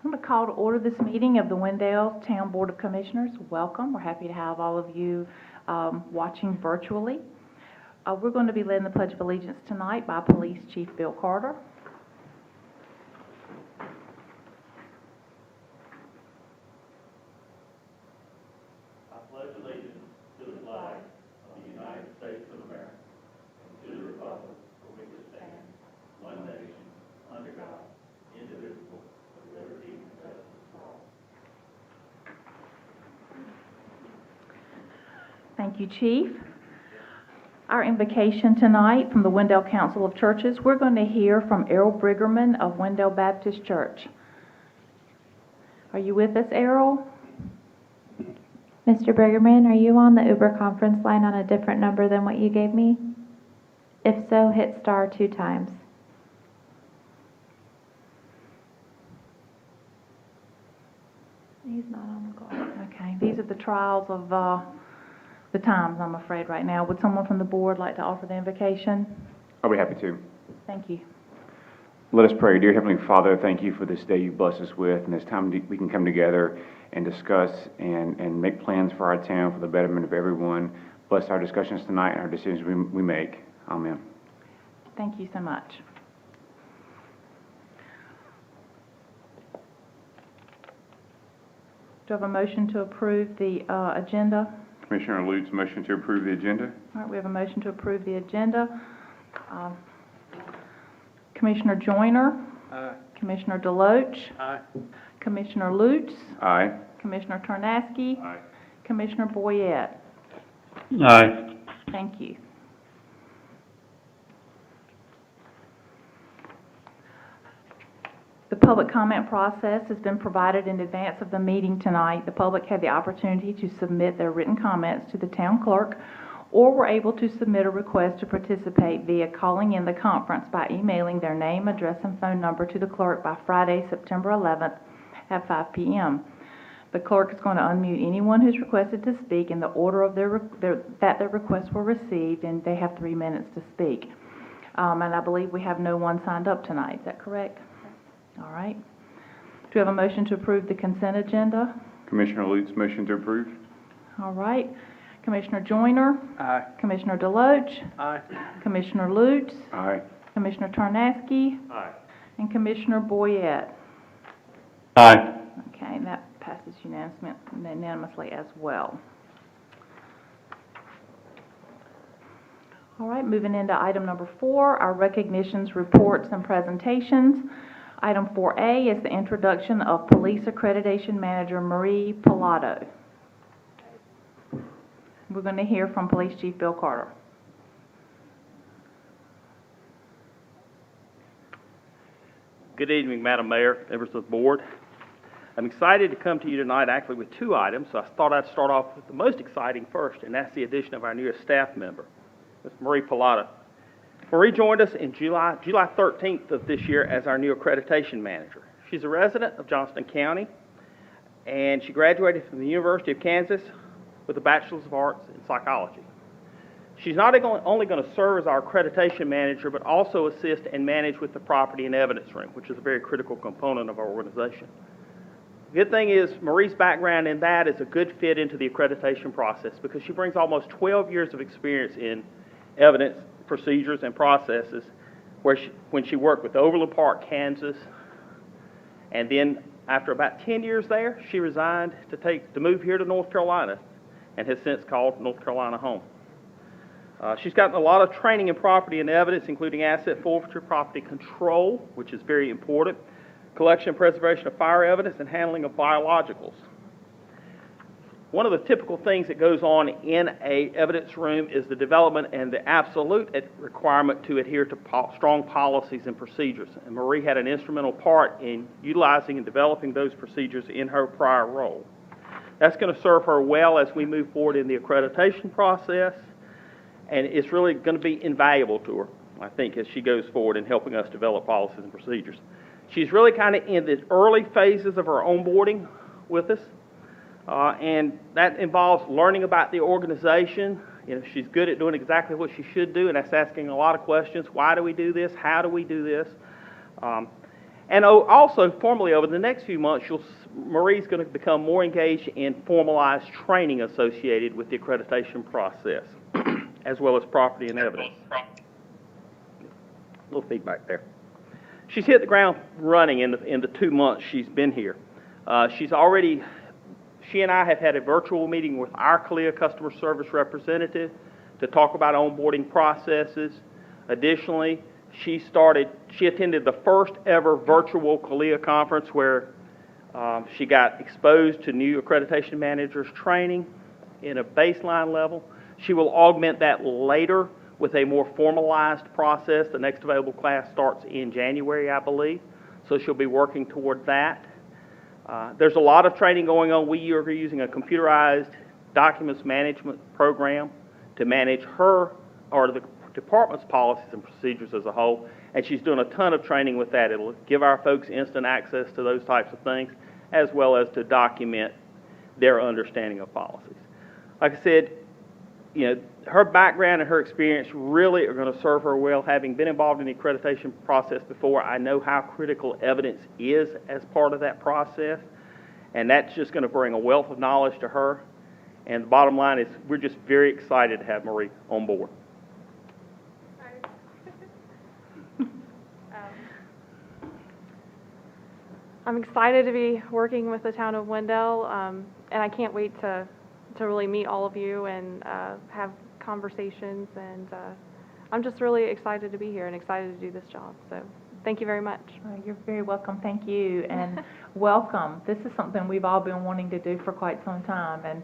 I'm going to call to order this meeting of the Wendell Town Board of Commissioners. Welcome. We're happy to have all of you watching virtually. We're going to be led in the Pledge of Allegiance tonight by Police Chief Bill Carter. I pledge allegiance to the flag of the United States of America and to the republic for which it stands, one nation, under God, indivisible, with liberty and justice for all. Thank you, Chief. Our invocation tonight from the Wendell Council of Churches, we're going to hear from Errol Briggerman of Wendell Baptist Church. Are you with us, Errol? Mr. Briggerman, are you on the Uber conference line on a different number than what you gave me? If so, hit star 2 times. He's not on the call. Okay, these are the trials of the times, I'm afraid, right now. Would someone from the board like to offer the invocation? I'll be happy to. Thank you. Let us pray. Dear Heavenly Father, thank you for this day you blessed us with, and this time we can come together and discuss and make plans for our town for the betterment of everyone. Bless our discussions tonight and our decisions we make. Amen. Thank you so much. Do I have a motion to approve the agenda? Commissioner Lutz, motion to approve the agenda. All right, we have a motion to approve the agenda. Commissioner Joyner? Aye. Commissioner Deloach? Aye. Commissioner Lutz? Aye. Commissioner Tarnaski? Aye. Commissioner Boyette? Aye. Thank you. The public comment process has been provided in advance of the meeting tonight. The public had the opportunity to submit their written comments to the town clerk, or were able to submit a request to participate via calling in the conference by emailing their name, address, and phone number to the clerk by Friday, September 11th at 5 p.m. The clerk is going to unmute anyone who's requested to speak in the order of their requests were received, and they have 3 minutes to speak. And I believe we have no one signed up tonight. Is that correct? All right. Do we have a motion to approve the consent agenda? Commissioner Lutz, motion to approve. All right. Commissioner Joyner? Aye. Commissioner Deloach? Aye. Commissioner Lutz? Aye. Commissioner Tarnaski? Aye. And Commissioner Boyette? Aye. Okay, and that passes unanimously as well. All right, moving into item number 4, our recognitions, reports, and presentations. Item 4A is the introduction of Police Accreditation Manager Marie Pilato. We're going to hear from Police Chief Bill Carter. Good evening, Madam Mayor, members of the board. I'm excited to come to you tonight actually with 2 items, so I thought I'd start off with the most exciting first, and that's the addition of our newest staff member, Ms. Marie Pilato. Marie joined us in July 13th of this year as our new accreditation manager. She's a resident of Johnston County, and she graduated from the University of Kansas with a Bachelor's of Arts in Psychology. She's not only going to serve as our accreditation manager, but also assist and manage with the property and evidence room, which is a very critical component of our organization. The good thing is Marie's background in that is a good fit into the accreditation process because she brings almost 12 years of experience in evidence, procedures, and processes when she worked with Overland Park, Kansas, and then after about 10 years there, she resigned to move here to North Carolina and has since called North Carolina home. She's gotten a lot of training in property and evidence, including asset forfeiture, property control, which is very important, collection and preservation of fire evidence, and handling of biologicals. One of the typical things that goes on in a evidence room is the development and the absolute requirement to adhere to strong policies and procedures. And Marie had an instrumental part in utilizing and developing those procedures in her prior role. That's going to serve her well as we move forward in the accreditation process, and it's really going to be invaluable to her, I think, as she goes forward in helping us develop policies and procedures. She's really kind of in the early phases of her onboarding with us. And that involves learning about the organization. You know, she's good at doing exactly what she should do, and that's asking a lot of questions. Why do we do this? How do we do this? And also, formally, over the next few months, Marie's going to become more engaged in formalized training associated with the accreditation process, as well as property and evidence. A little feedback there. She's hit the ground running in the 2 months she's been here. She and I have had a virtual meeting with our CALEA customer service representative to talk about onboarding processes. Additionally, she attended the first ever virtual CALEA conference where she got exposed to new accreditation managers training in a baseline level. She will augment that later with a more formalized process. The next available class starts in January, I believe, so she'll be working toward that. There's a lot of training going on. We are using a computerized documents management program to manage her or the department's policies and procedures as a whole, and she's doing a ton of training with that. It'll give our folks instant access to those types of things, as well as to document their understanding of policies. Like I said, her background and her experience really are going to serve her well. Having been involved in the accreditation process before, I know how critical evidence is as part of that process, and that's just going to bring a wealth of knowledge to her. And the bottom line is we're just very excited to have Marie on board. I'm excited to be working with the town of Wendell, and I can't wait to really meet all of you and have conversations, and I'm just really excited to be here and excited to do this job. So thank you very much. You're very welcome. Thank you, and welcome. This is something we've all been wanting to do for quite some time, and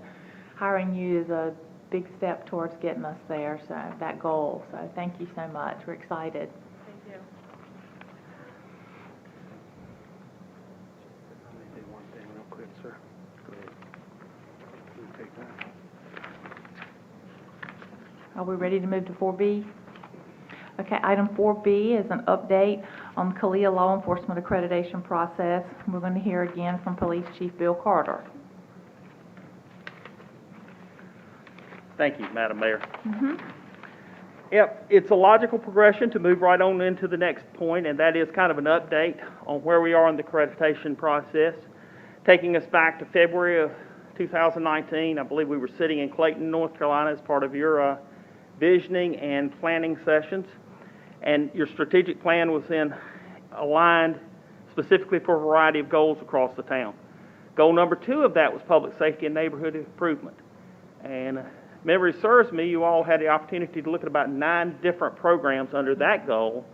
hiring you is a big step towards getting us there, so that goal. So thank you so much. We're excited. Thank you. Let me do one thing real quick, sir. Go ahead. You take that. Are we ready to move to 4B? Okay, item 4B is an update on the CALEA law enforcement accreditation process. We're going to hear again from Police Chief Bill Carter. Thank you, Madam Mayor. Yep, it's a logical progression to move right on into the next point, and that is kind of an update on where we are in the accreditation process. Taking us back to February of 2019, I believe we were sitting in Clayton, North Carolina as part of your visioning and planning sessions, and your strategic plan was then aligned specifically for a variety of goals across the town. Goal number 2 of that was public safety and neighborhood improvement. And memory serves me, you all had the opportunity to look at about 9 different programs under that goal,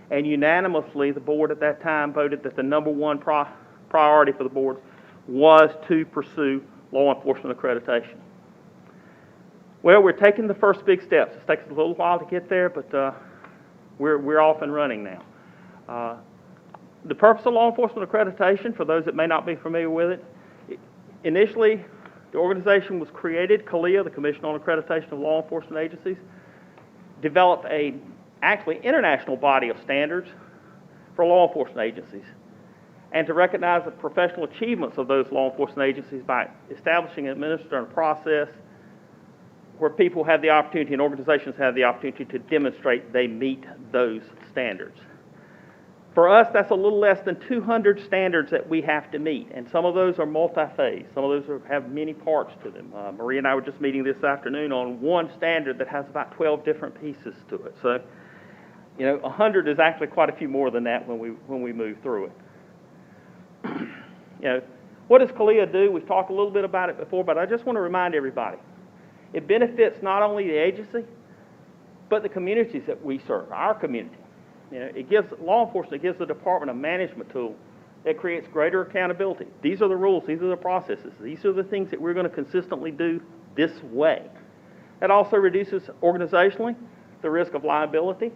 and unanimously the board at that time voted that the number 1 priority for the board was to pursue law enforcement accreditation. Well, we're taking the first big steps. It takes a little while to get there, but we're off and running now. The purpose of law enforcement accreditation, for those that may not be familiar with it, initially the organization was created, CALEA, the Commission on Accreditation of Law Enforcement Agencies, developed a actually international body of standards for law enforcement agencies, and to recognize the professional achievements of those law enforcement agencies by establishing and administering a process where people have the opportunity and organizations have the opportunity to demonstrate they meet those standards. For us, that's a little less than 200 standards that we have to meet, and some of those are multi-phase. Some of those have many parts to them. Marie and I were just meeting this afternoon on one standard that has about 12 different pieces to it. So, 100 is actually quite a few more than that when we move through it. What does CALEA do? We've talked a little bit about it before, but I just want to remind everybody. It benefits not only the agency, but the communities that we serve, our community. It gives law enforcement, it gives the department a management tool that creates greater accountability. These are the rules, these are the processes, these are the things that we're going to consistently do this way. It also reduces organizationally the risk of liability.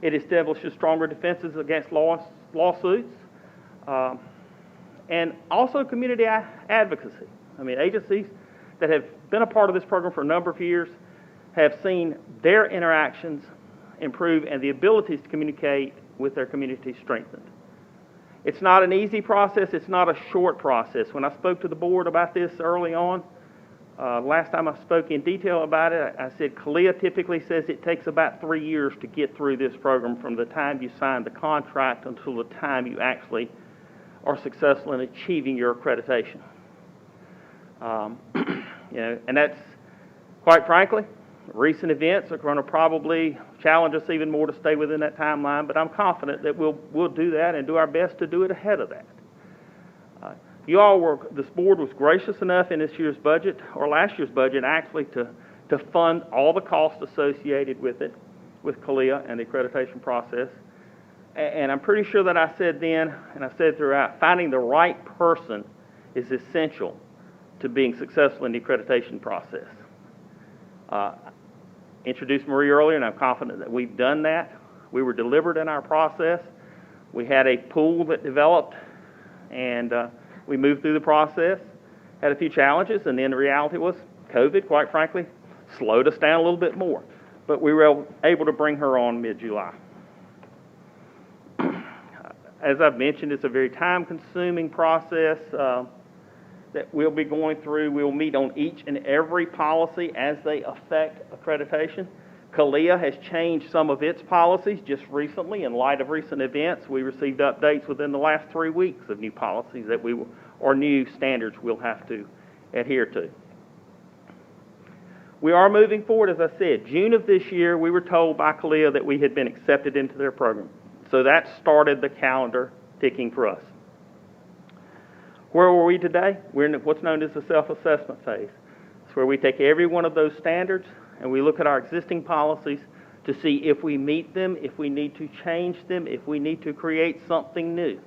It establishes stronger defenses against lawsuits, and also community advocacy. Agencies that have been a part of this program for a number of years have seen their interactions improve and the abilities to communicate with their community strengthened. It's not an easy process. It's not a short process. When I spoke to the board about this early on, Last time I spoke in detail about it, I said CALEA typically says it takes about 3 years to get through this program from the time you sign the contract until the time you actually are successful in achieving your accreditation. And that's, quite frankly, recent events are going to probably challenge us even more to stay within that timeline, but I'm confident that we'll do that and do our best to do it ahead of that. This board was gracious enough in this year's budget, or last year's budget actually, to fund all the costs associated with it, with CALEA and the accreditation process. And I'm pretty sure that I said then, and I said throughout, finding the right person is essential to being successful in the accreditation process. Introduced Marie earlier, and I'm confident that we've done that. We were deliberate in our process. We had a pool that developed, and we moved through the process, had a few challenges, and then the reality was COVID, quite frankly, slowed us down a little bit more. But we were able to bring her on mid-July. As I've mentioned, it's a very time-consuming process that we'll be going through. We'll meet on each and every policy as they affect accreditation. CALEA has changed some of its policies just recently in light of recent events. We received updates within the last 3 weeks of new policies that or new standards we'll have to adhere to. We are moving forward, as I said. June of this year, we were told by CALEA that we had been accepted into their program. So that started the calendar ticking for us. Where were we today? We're in what's known as the self-assessment phase. It's where we take every one of those standards and we look at our existing policies to see if we meet them, if we need to change them, if we need to create something new.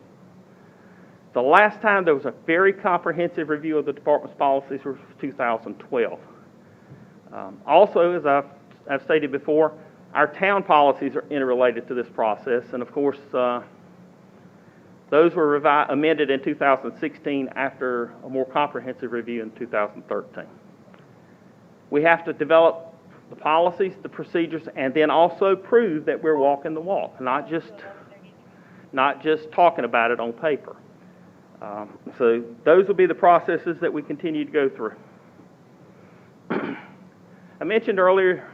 The last time there was a very comprehensive review of the department's policies was 2012. Also, as I've stated before, our town policies are interrelated to this process, and of course, those were amended in 2016 after a more comprehensive review in 2013. We have to develop the policies, the procedures, and then also prove that we're walking the walk, not just talking about it on paper. So those will be the processes that we continue to go through. I mentioned earlier,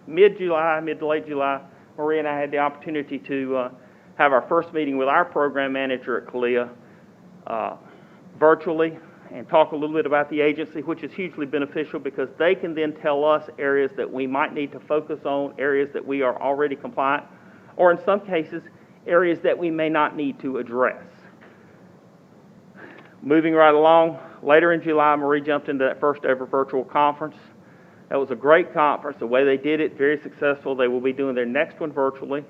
mid to late July, Marie and I had the opportunity to have our first meeting with our program manager at CALEA virtually and talk a little bit about the agency, which is hugely beneficial because they can then tell us areas that we might need to focus on, areas that we are already compliant, or in some cases, areas that we may not need to address. Moving right along, later in July, Marie jumped into that first ever virtual conference. That was a great conference. The way they did it, very successful. They will be doing their next one virtually.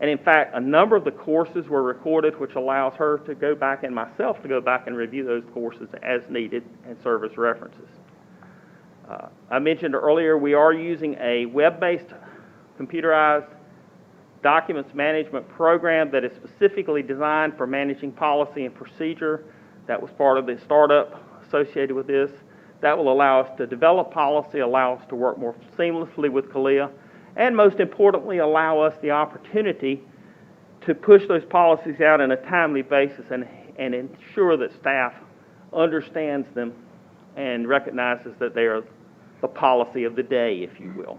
And in fact, a number of the courses were recorded, which allows her to go back and myself to go back and review those courses as needed and serve as references. I mentioned earlier we are using a web-based computerized documents management program that is specifically designed for managing policy and procedure. That was part of the startup associated with this. That will allow us to develop policy, allow us to work more seamlessly with CALEA, and most importantly, allow us the opportunity to push those policies out on a timely basis and ensure that staff understands them and recognizes that they are the policy of the day, if you will.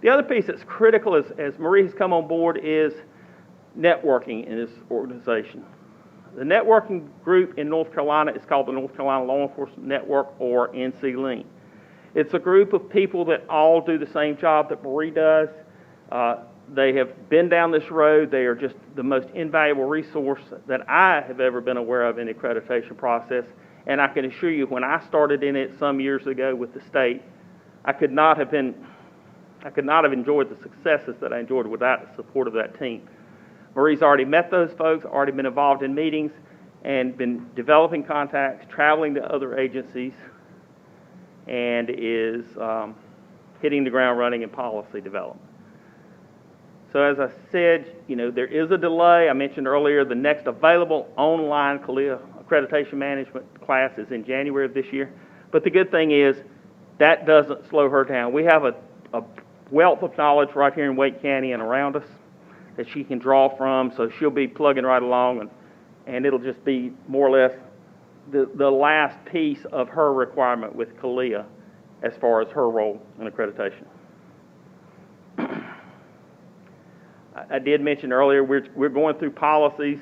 The other piece that's critical as Marie has come on board is networking in this organization. The networking group in North Carolina is called the North Carolina Law Enforcement Network, or NC-LEAN. It's a group of people that all do the same job that Marie does. They have been down this road. They are just the most invaluable resource that I have ever been aware of in the accreditation process. And I can assure you, when I started in it some years ago with the state, I could not have enjoyed the successes that I enjoyed without the support of that team. Marie's already met those folks, already been involved in meetings, and been developing contacts, traveling to other agencies, and is hitting the ground running in policy development. So as I said, there is a delay. I mentioned earlier the next available online CALEA accreditation management class is in January of this year. But the good thing is that doesn't slow her down. We have a wealth of knowledge right here in Wake County and around us that she can draw from, so she'll be plugging right along, and it'll just be more or less the last piece of her requirement with Kalia as far as her role in accreditation. I did mention earlier, we're going through policies.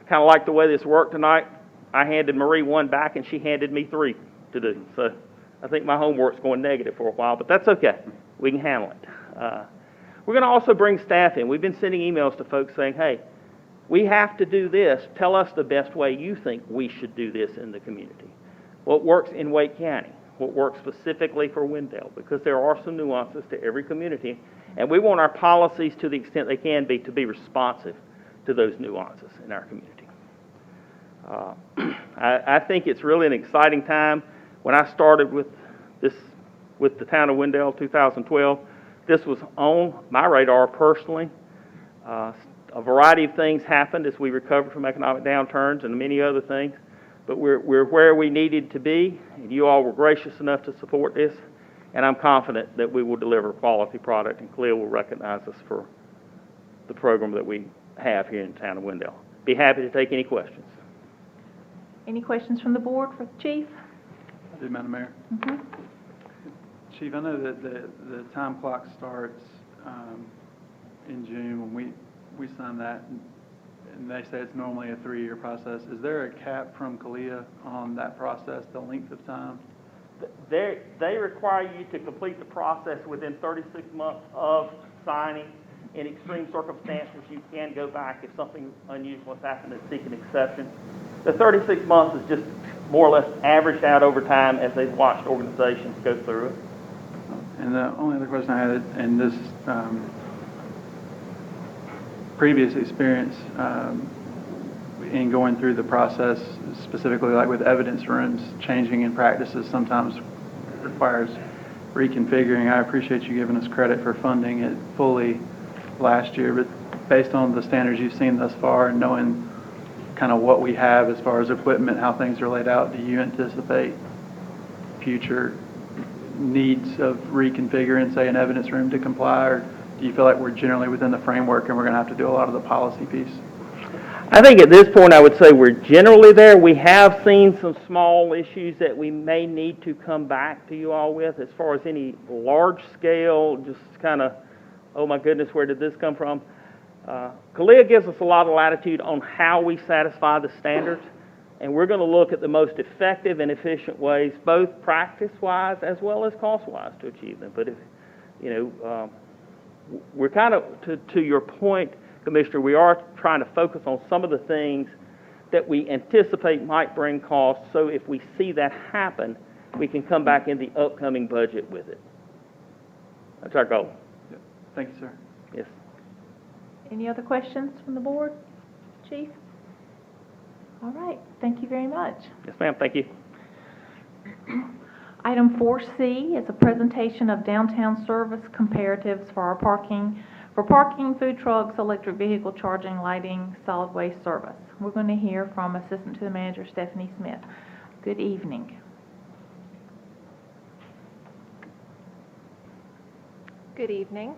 Kind of like the way this worked tonight. I handed Marie one back and she handed me 3 to do. So I think my homework's going negative for a while, but that's okay. We can handle it. We're going to also bring staff in. We've been sending emails to folks saying, hey, we have to do this. Tell us the best way you think we should do this in the community. What works in Wake County? What works specifically for Wendell? Because there are some nuances to every community, and we want our policies, to the extent they can be, to be responsive to those nuances in our community. I think it's really an exciting time. When I started with the town of Wendell 2012, this was on my radar personally. A variety of things happened as we recovered from economic downturns and many other things, but we're where we needed to be, and you all were gracious enough to support this, and I'm confident that we will deliver a quality product, and Cleo will recognize us for the program that we have here in the town of Wendell. Be happy to take any questions. Any questions from the board for the chief? I do, Madam Mayor. Chief, I know that the time clock starts in June when we sign that, and they say it's normally a 3-year process. Is there a cap from Kalia on that process, the length of time? They require you to complete the process within 36 months of signing. In extreme circumstances, you can go back if something unusual has happened and seek an exception. The 36 months is just more or less averaged out over time as they've watched organizations go through it. And the only other question I had, and this previous experience in going through the process, specifically like with evidence rooms, changing in practices sometimes requires reconfiguring. I appreciate you giving us credit for funding it fully last year, but based on the standards you've seen thus far and knowing kind of what we have as far as equipment, how things are laid out, do you anticipate future needs of reconfiguring, say, an evidence room to comply, or do you feel like we're generally within the framework and we're going to have to do a lot of the policy piece? I think at this point I would say we're generally there. We have seen some small issues that we may need to come back to you all with. As far as any large scale, just kind of, oh my goodness, where did this come from? Kalia gives us a lot of latitude on how we satisfy the standards, and we're going to look at the most effective and efficient ways, both practice-wise as well as cost-wise, to achieve them. But if, we're kind of, to your point, Commissioner, we are trying to focus on some of the things that we anticipate might bring costs, so if we see that happen, we can come back in the upcoming budget with it. That's our goal. Yeah. Thank you, sir. Yes. Any other questions from the board, chief? All right, thank you very much. Yes, ma'am. Thank you. Item 4C is a presentation of downtown service comparatives for parking, food trucks, electric vehicle charging, lighting, solid waste service. We're going to hear from Assistant to the Manager Stephanie Smith. Good evening. Good evening.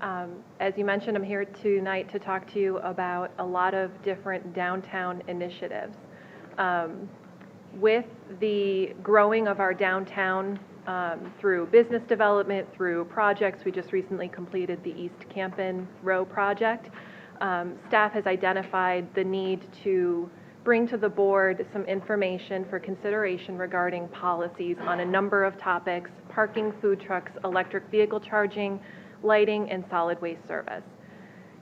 As you mentioned, I'm here tonight to talk to you about a lot of different downtown initiatives. With the growing of our downtown through business development, through projects, we just recently completed the East Campen Row project. Staff has identified the need to bring to the board some information for consideration regarding policies on a number of topics: parking, food trucks, electric vehicle charging, lighting, and solid waste service.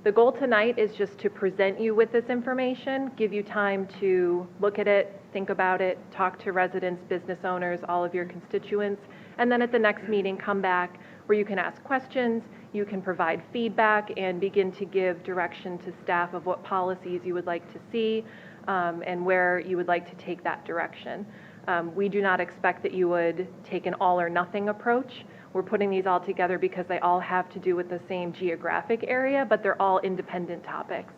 The goal tonight is just to present you with this information, give you time to look at it, think about it, talk to residents, business owners, all of your constituents, and then at the next meeting come back where you can ask questions, you can provide feedback, and begin to give direction to staff of what policies you would like to see and where you would like to take that direction. We do not expect that you would take an all or nothing approach. We're putting these all together because they all have to do with the same geographic area, but they're all independent topics.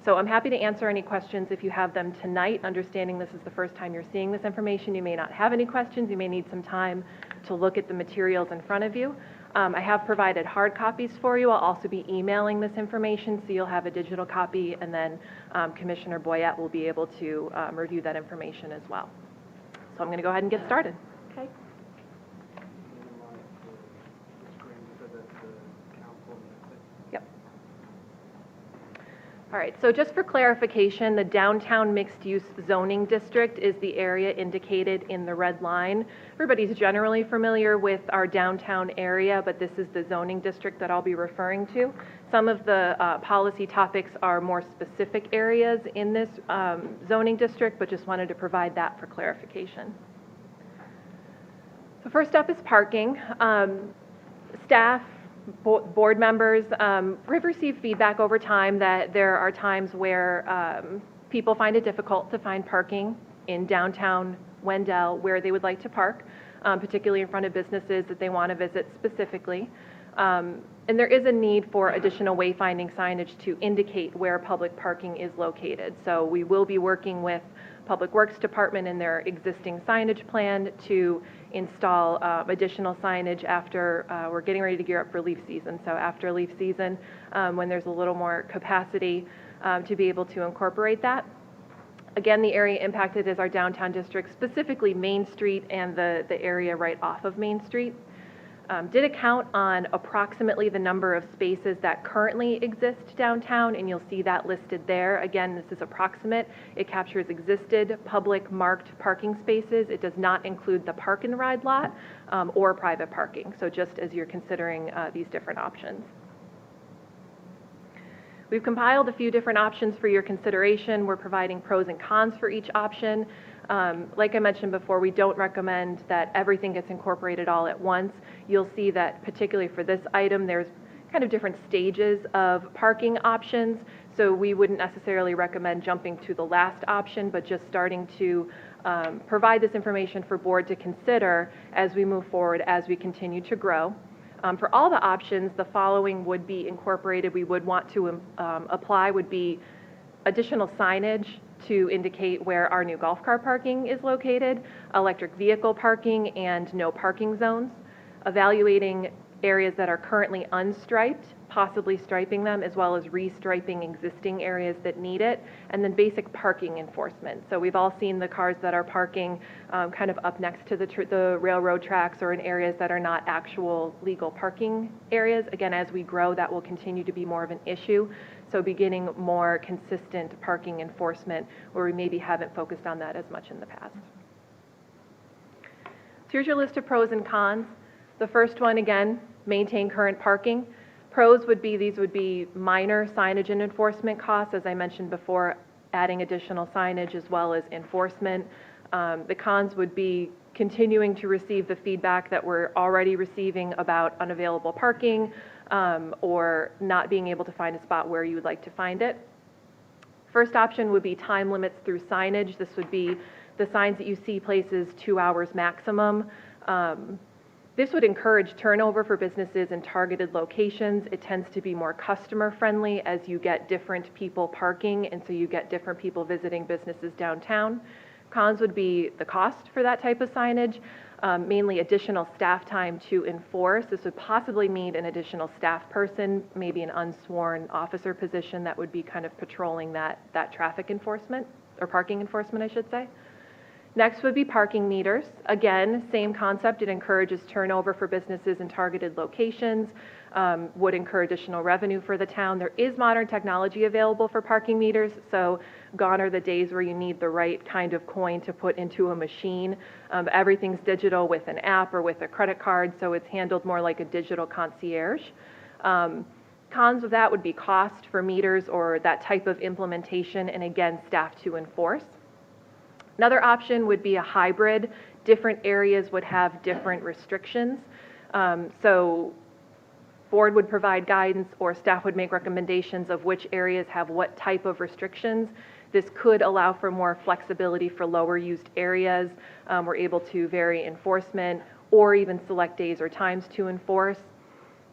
So I'm happy to answer any questions if you have them tonight, understanding this is the first time you're seeing this information. You may not have any questions. You may need some time to look at the materials in front of you. I have provided hard copies for you. I'll also be emailing this information, so you'll have a digital copy, and then Commissioner Boyette will be able to review that information as well. So I'm going to go ahead and get started. Okay. Yep. All right, so just for clarification, the downtown mixed-use zoning district is the area indicated in the red line. Everybody's generally familiar with our downtown area, but this is the zoning district that I'll be referring to. Some of the policy topics are more specific areas in this zoning district, but just wanted to provide that for clarification. So first up is parking. Staff, board members, we've received feedback over time that there are times where people find it difficult to find parking in downtown Wendell where they would like to park, particularly in front of businesses that they want to visit specifically. And there is a need for additional wayfinding signage to indicate where public parking is located. So we will be working with Public Works Department in their existing signage plan to install additional signage after we're getting ready to gear up for leaf season. So after leaf season, when there's a little more capacity to be able to incorporate that. Again, the area impacted is our downtown district, specifically Main Street and the area right off of Main Street. Did a count on approximately the number of spaces that currently exist downtown, and you'll see that listed there. Again, this is approximate. It captures existed public marked parking spaces. It does not include the park and ride lot or private parking, so just as you're considering these different options. We've compiled a few different options for your consideration. We're providing pros and cons for each option. Like I mentioned before, we don't recommend that everything gets incorporated all at once. You'll see that particularly for this item, there's kind of different stages of parking options. So we wouldn't necessarily recommend jumping to the last option, but just starting to provide this information for board to consider as we move forward, as we continue to grow. For all the options, the following would be incorporated. We would want to apply would be additional signage to indicate where our new golf cart parking is located, electric vehicle parking, and no parking zones. Evaluating areas that are currently unstriped, possibly striping them, as well as restriping existing areas that need it, and then basic parking enforcement. So we've all seen the cars that are parking kind of up next to the railroad tracks or in areas that are not actual legal parking areas. Again, as we grow, that will continue to be more of an issue. So beginning more consistent parking enforcement where we maybe haven't focused on that as much in the past. So here's your list of pros and cons. The first one, again, maintain current parking. Pros would be, these would be minor signage and enforcement costs, as I mentioned before, adding additional signage as well as enforcement. The cons would be continuing to receive the feedback that we're already receiving about unavailable parking or not being able to find a spot where you would like to find it. First option would be time limits through signage. This would be the signs that you see places 2 hours maximum. This would encourage turnover for businesses in targeted locations. It tends to be more customer friendly as you get different people parking, and so you get different people visiting businesses downtown. Cons would be the cost for that type of signage, mainly additional staff time to enforce. This would possibly mean an additional staff person, maybe an unsworn officer position that would be kind of patrolling that traffic enforcement, or parking enforcement, I should say. Next would be parking meters. Again, same concept. It encourages turnover for businesses in targeted locations, would incur additional revenue for the town. There is modern technology available for parking meters, so gone are the days where you need the right kind of coin to put into a machine. Everything's digital with an app or with a credit card, so it's handled more like a digital concierge. Cons of that would be cost for meters or that type of implementation, and again, staff to enforce. Another option would be a hybrid. Different areas would have different restrictions. So board would provide guidance or staff would make recommendations of which areas have what type of restrictions. This could allow for more flexibility for lower used areas. We're able to vary enforcement or even select days or times to enforce.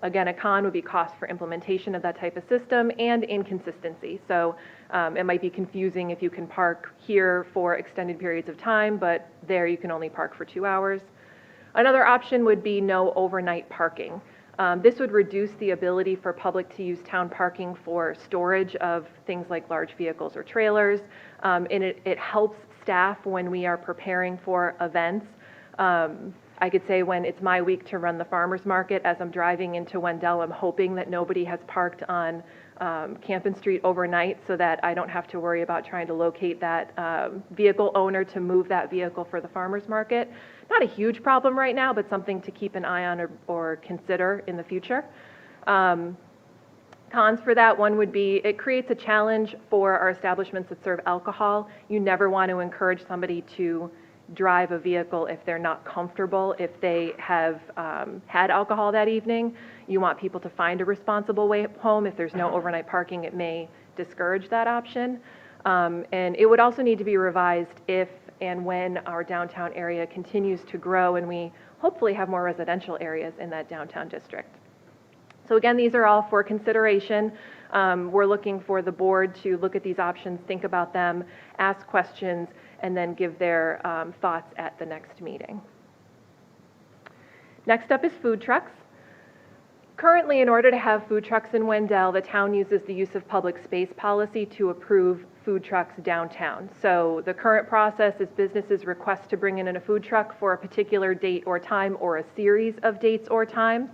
Again, a con would be cost for implementation of that type of system and inconsistency. So it might be confusing if you can park here for extended periods of time, but there you can only park for 2 hours. Another option would be no overnight parking. This would reduce the ability for public to use town parking for storage of things like large vehicles or trailers, and it helps staff when we are preparing for events. I could say when it's my week to run the farmer's market, as I'm driving into Wendell, I'm hoping that nobody has parked on Campen Street overnight so that I don't have to worry about trying to locate that vehicle owner to move that vehicle for the farmer's market. Not a huge problem right now, but something to keep an eye on or consider in the future. Cons for that, one would be it creates a challenge for our establishments that serve alcohol. You never want to encourage somebody to drive a vehicle if they're not comfortable, if they have had alcohol that evening. You want people to find a responsible way home. If there's no overnight parking, it may discourage that option. And it would also need to be revised if and when our downtown area continues to grow and we hopefully have more residential areas in that downtown district. So again, these are all for consideration. We're looking for the board to look at these options, think about them, ask questions, and then give their thoughts at the next meeting. Next up is food trucks. Currently, in order to have food trucks in Wendell, the town uses the use of public space policy to approve food trucks downtown. So the current process is businesses request to bring in a food truck for a particular date or time or a series of dates or times.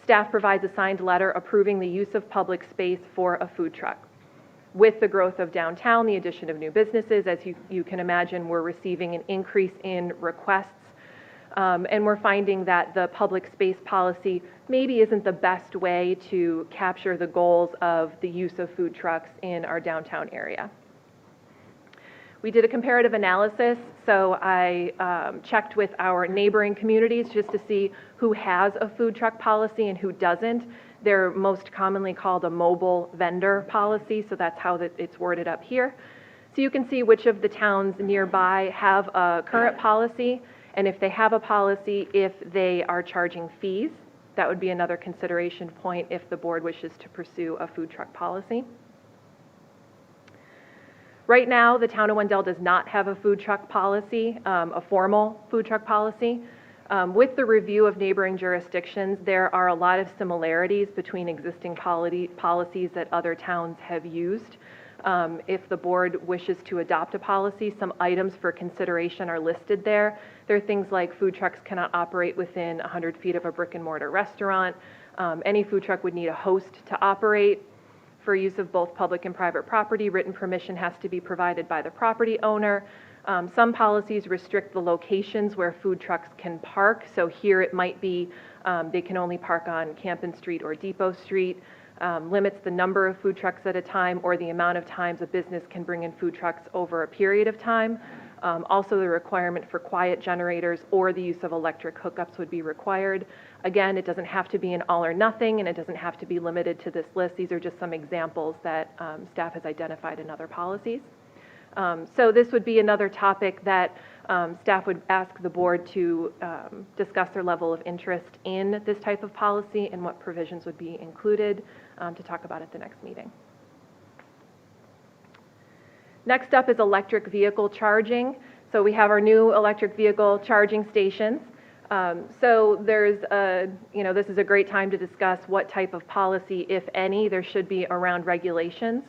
Staff provides a signed letter approving the use of public space for a food truck. With the growth of downtown, the addition of new businesses, as you can imagine, we're receiving an increase in requests. And we're finding that the public space policy maybe isn't the best way to capture the goals of the use of food trucks in our downtown area. We did a comparative analysis, so I checked with our neighboring communities just to see who has a food truck policy and who doesn't. They're most commonly called a mobile vendor policy, so that's how it's worded up here. So you can see which of the towns nearby have a current policy, and if they have a policy, if they are charging fees. That would be another consideration point if the board wishes to pursue a food truck policy. Right now, the town of Wendell does not have a food truck policy, a formal food truck policy. With the review of neighboring jurisdictions, there are a lot of similarities between existing policies that other towns have used. If the board wishes to adopt a policy, some items for consideration are listed there. There are things like food trucks cannot operate within 100 feet of a brick and mortar restaurant. Any food truck would need a host to operate. For use of both public and private property, written permission has to be provided by the property owner. Some policies restrict the locations where food trucks can park. So here it might be they can only park on Campen Street or Depot Street. Limits the number of food trucks at a time or the amount of times a business can bring in food trucks over a period of time. Also, the requirement for quiet generators or the use of electric hookups would be required. Again, it doesn't have to be an all or nothing, and it doesn't have to be limited to this list. These are just some examples that staff has identified in other policies. So this would be another topic that staff would ask the board to discuss their level of interest in this type of policy and what provisions would be included to talk about at the next meeting. Next up is electric vehicle charging. So we have our new electric vehicle charging stations. So there's this is a great time to discuss what type of policy, if any, there should be around regulations,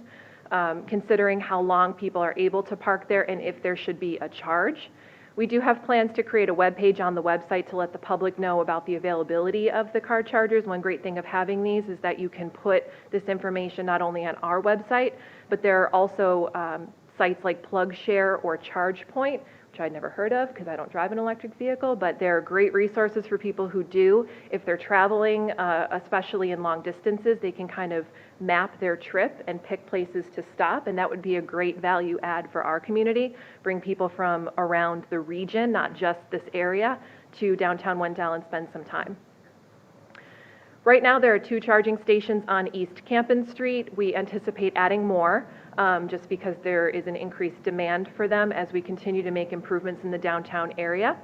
considering how long people are able to park there and if there should be a charge. We do have plans to create a web page on the website to let the public know about the availability of the car chargers. One great thing of having these is that you can put this information not only on our website, but there are also sites like PlugShare or ChargePoint, which I'd never heard of because I don't drive an electric vehicle, but they're great resources for people who do. If they're traveling, especially in long distances, they can kind of map their trip and pick places to stop, and that would be a great value add for our community. Bring people from around the region, not just this area, to downtown Wendell and spend some time. Right now, there are 2 charging stations on East Campen Street. We anticipate adding more. Just because there is an increased demand for them as we continue to make improvements in the downtown area.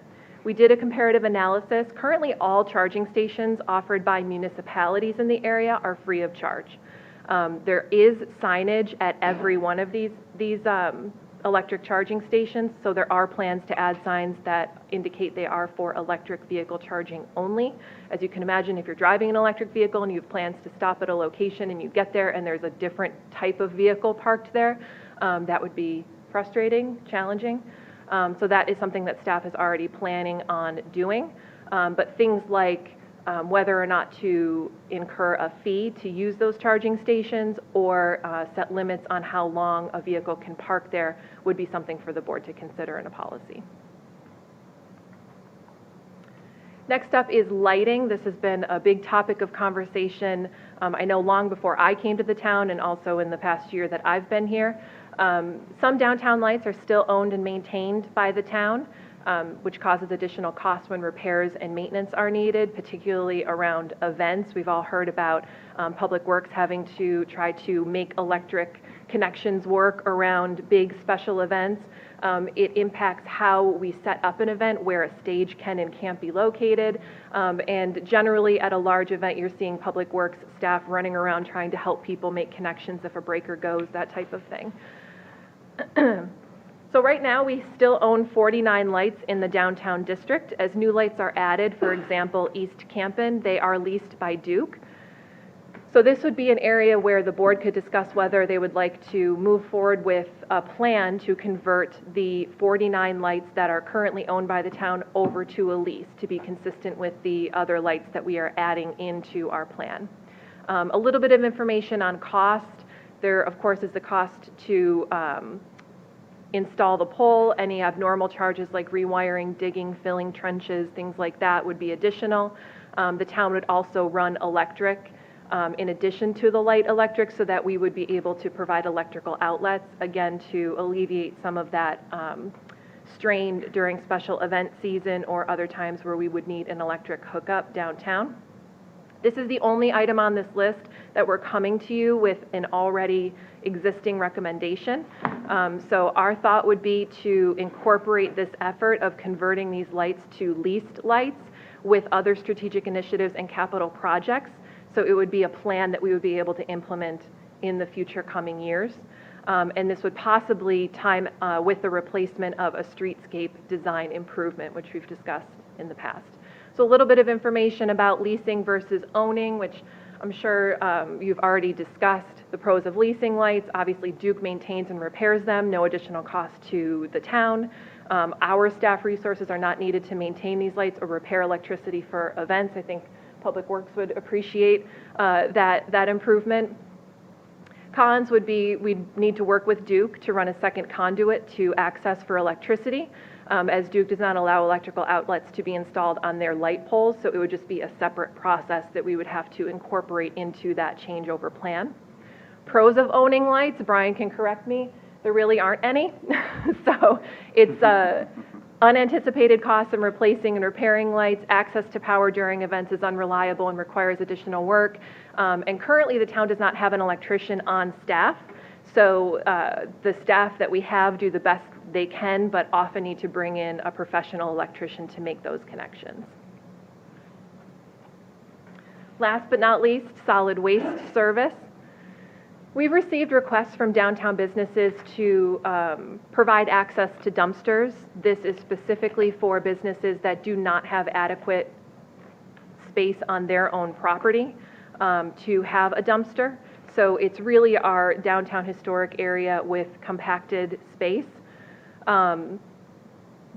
We did a comparative analysis. Currently, all charging stations offered by municipalities in the area are free of charge. There is signage at every one of these electric charging stations, so there are plans to add signs that indicate they are for electric vehicle charging only. As you can imagine, if you're driving an electric vehicle and you have plans to stop at a location and you get there and there's a different type of vehicle parked there, that would be frustrating, challenging. So that is something that staff is already planning on doing. But things like whether or not to incur a fee to use those charging stations or set limits on how long a vehicle can park there would be something for the board to consider in a policy. Next up is lighting. This has been a big topic of conversation, I know long before I came to the town and also in the past year that I've been here. Some downtown lights are still owned and maintained by the town, which causes additional costs when repairs and maintenance are needed, particularly around events. We've all heard about Public Works having to try to make electric connections work around big special events. It impacts how we set up an event, where a stage can and can't be located, and generally at a large event you're seeing Public Works staff running around trying to help people make connections if a breaker goes, that type of thing. So right now, we still own 49 lights in the downtown district. As new lights are added, for example, East Campen, they are leased by Duke. So this would be an area where the board could discuss whether they would like to move forward with a plan to convert the 49 lights that are currently owned by the town over to a lease to be consistent with the other lights that we are adding into our plan. A little bit of information on cost. There, of course, is the cost to install the pole. Any abnormal charges like rewiring, digging, filling trenches, things like that would be additional. The town would also run electric in addition to the light electric, so that we would be able to provide electrical outlets, again, to alleviate some of that strain during special event season or other times where we would need an electric hookup downtown. This is the only item on this list that we're coming to you with an already existing recommendation. So our thought would be to incorporate this effort of converting these lights to leased lights with other strategic initiatives and capital projects. So it would be a plan that we would be able to implement in the future coming years. And this would possibly time with the replacement of a streetscape design improvement, which we've discussed in the past. So a little bit of information about leasing versus owning, which I'm sure you've already discussed. The pros of leasing lights: obviously Duke maintains and repairs them, no additional cost to the town. Our staff resources are not needed to maintain these lights or repair electricity for events. I think Public Works would appreciate that improvement. Cons would be we'd need to work with Duke to run a second conduit to access for electricity, as Duke does not allow electrical outlets to be installed on their light poles, so it would just be a separate process that we would have to incorporate into that changeover plan. Pros of owning lights, Brian can correct me, there really aren't any. So it's unanticipated costs in replacing and repairing lights. Access to power during events is unreliable and requires additional work. And currently the town does not have an electrician on staff. So the staff that we have do the best they can, but often need to bring in a professional electrician to make those connections. Last but not least, solid waste service. We've received requests from downtown businesses to provide access to dumpsters. This is specifically for businesses that do not have adequate space on their own property to have a dumpster. So it's really our downtown historic area with compacted space.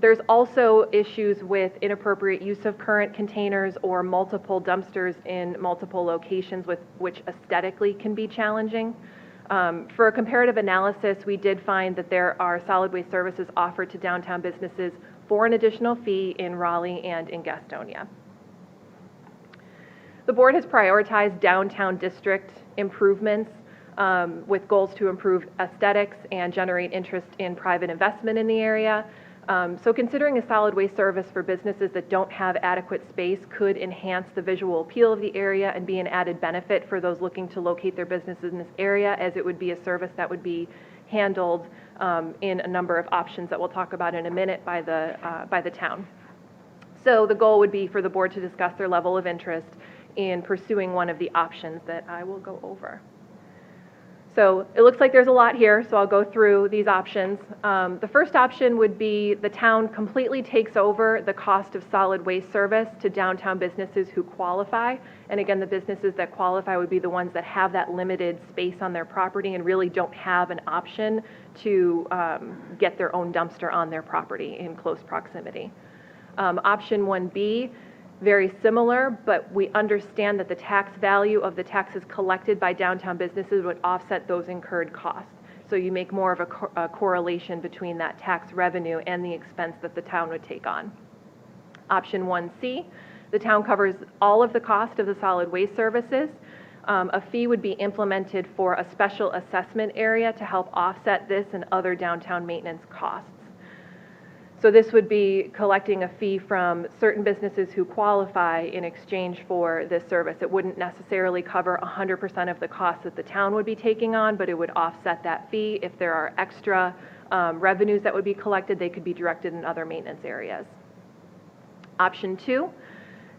There's also issues with inappropriate use of current containers or multiple dumpsters in multiple locations, which aesthetically can be challenging. For a comparative analysis, we did find that there are solid waste services offered to downtown businesses for an additional fee in Raleigh and in Gastonia. The board has prioritized downtown district improvements with goals to improve aesthetics and generate interest in private investment in the area. So considering a solid waste service for businesses that don't have adequate space could enhance the visual appeal of the area and be an added benefit for those looking to locate their businesses in this area, as it would be a service that would be handled in a number of options that we'll talk about in a minute by the town. So the goal would be for the board to discuss their level of interest in pursuing one of the options that I will go over. So it looks like there's a lot here, so I'll go through these options. The first option would be the town completely takes over the cost of solid waste service to downtown businesses who qualify. And again, the businesses that qualify would be the ones that have that limited space on their property and really don't have an option to get their own dumpster on their property in close proximity. Option 1B, very similar, but we understand that the tax value of the taxes collected by downtown businesses would offset those incurred costs. So you make more of a correlation between that tax revenue and the expense that the town would take on. Option 1C, the town covers all of the cost of the solid waste services. A fee would be implemented for a special assessment area to help offset this and other downtown maintenance costs. So this would be collecting a fee from certain businesses who qualify in exchange for this service. It wouldn't necessarily cover 100% of the costs that the town would be taking on, but it would offset that fee. If there are extra revenues that would be collected, they could be directed in other maintenance areas. Option 2,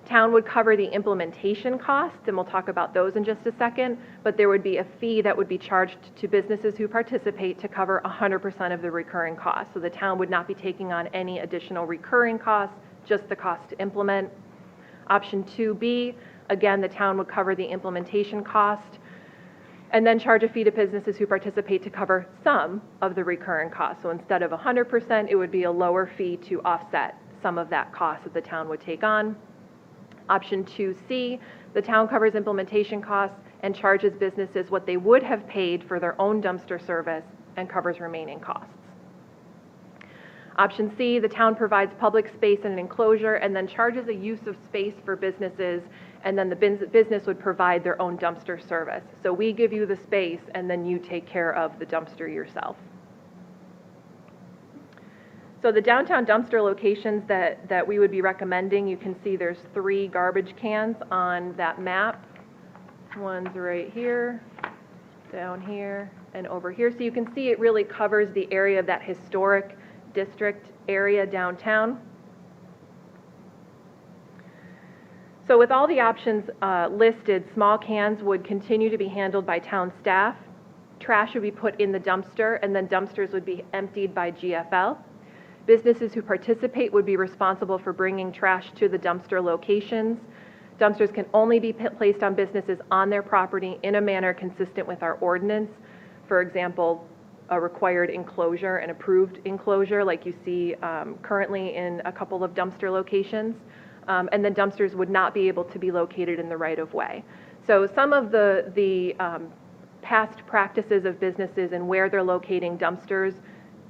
town would cover the implementation costs, and we'll talk about those in just a second, but there would be a fee that would be charged to businesses who participate to cover 100% of the recurring costs. So the town would not be taking on any additional recurring costs, just the cost to implement. Option 2B, again, the town would cover the implementation cost and then charge a fee to businesses who participate to cover some of the recurring costs. So instead of 100%, it would be a lower fee to offset some of that cost that the town would take on. Option 2C, the town covers implementation costs and charges businesses what they would have paid for their own dumpster service and covers remaining costs. Option C, the town provides public space and an enclosure and then charges a use of space for businesses, and then the business would provide their own dumpster service. So we give you the space and then you take care of the dumpster yourself. So the downtown dumpster locations that we would be recommending, you can see there's 3 garbage cans on that map. One's right here, down here, and over here. So you can see it really covers the area of that historic district area downtown. So with all the options listed, small cans would continue to be handled by town staff. Trash would be put in the dumpster, and then dumpsters would be emptied by GFL. Businesses who participate would be responsible for bringing trash to the dumpster locations. Dumpsters can only be placed on businesses on their property in a manner consistent with our ordinance. For example, a required enclosure, an approved enclosure like you see currently in a couple of dumpster locations. And then dumpsters would not be able to be located in the right-of-way. So some of the past practices of businesses and where they're locating dumpsters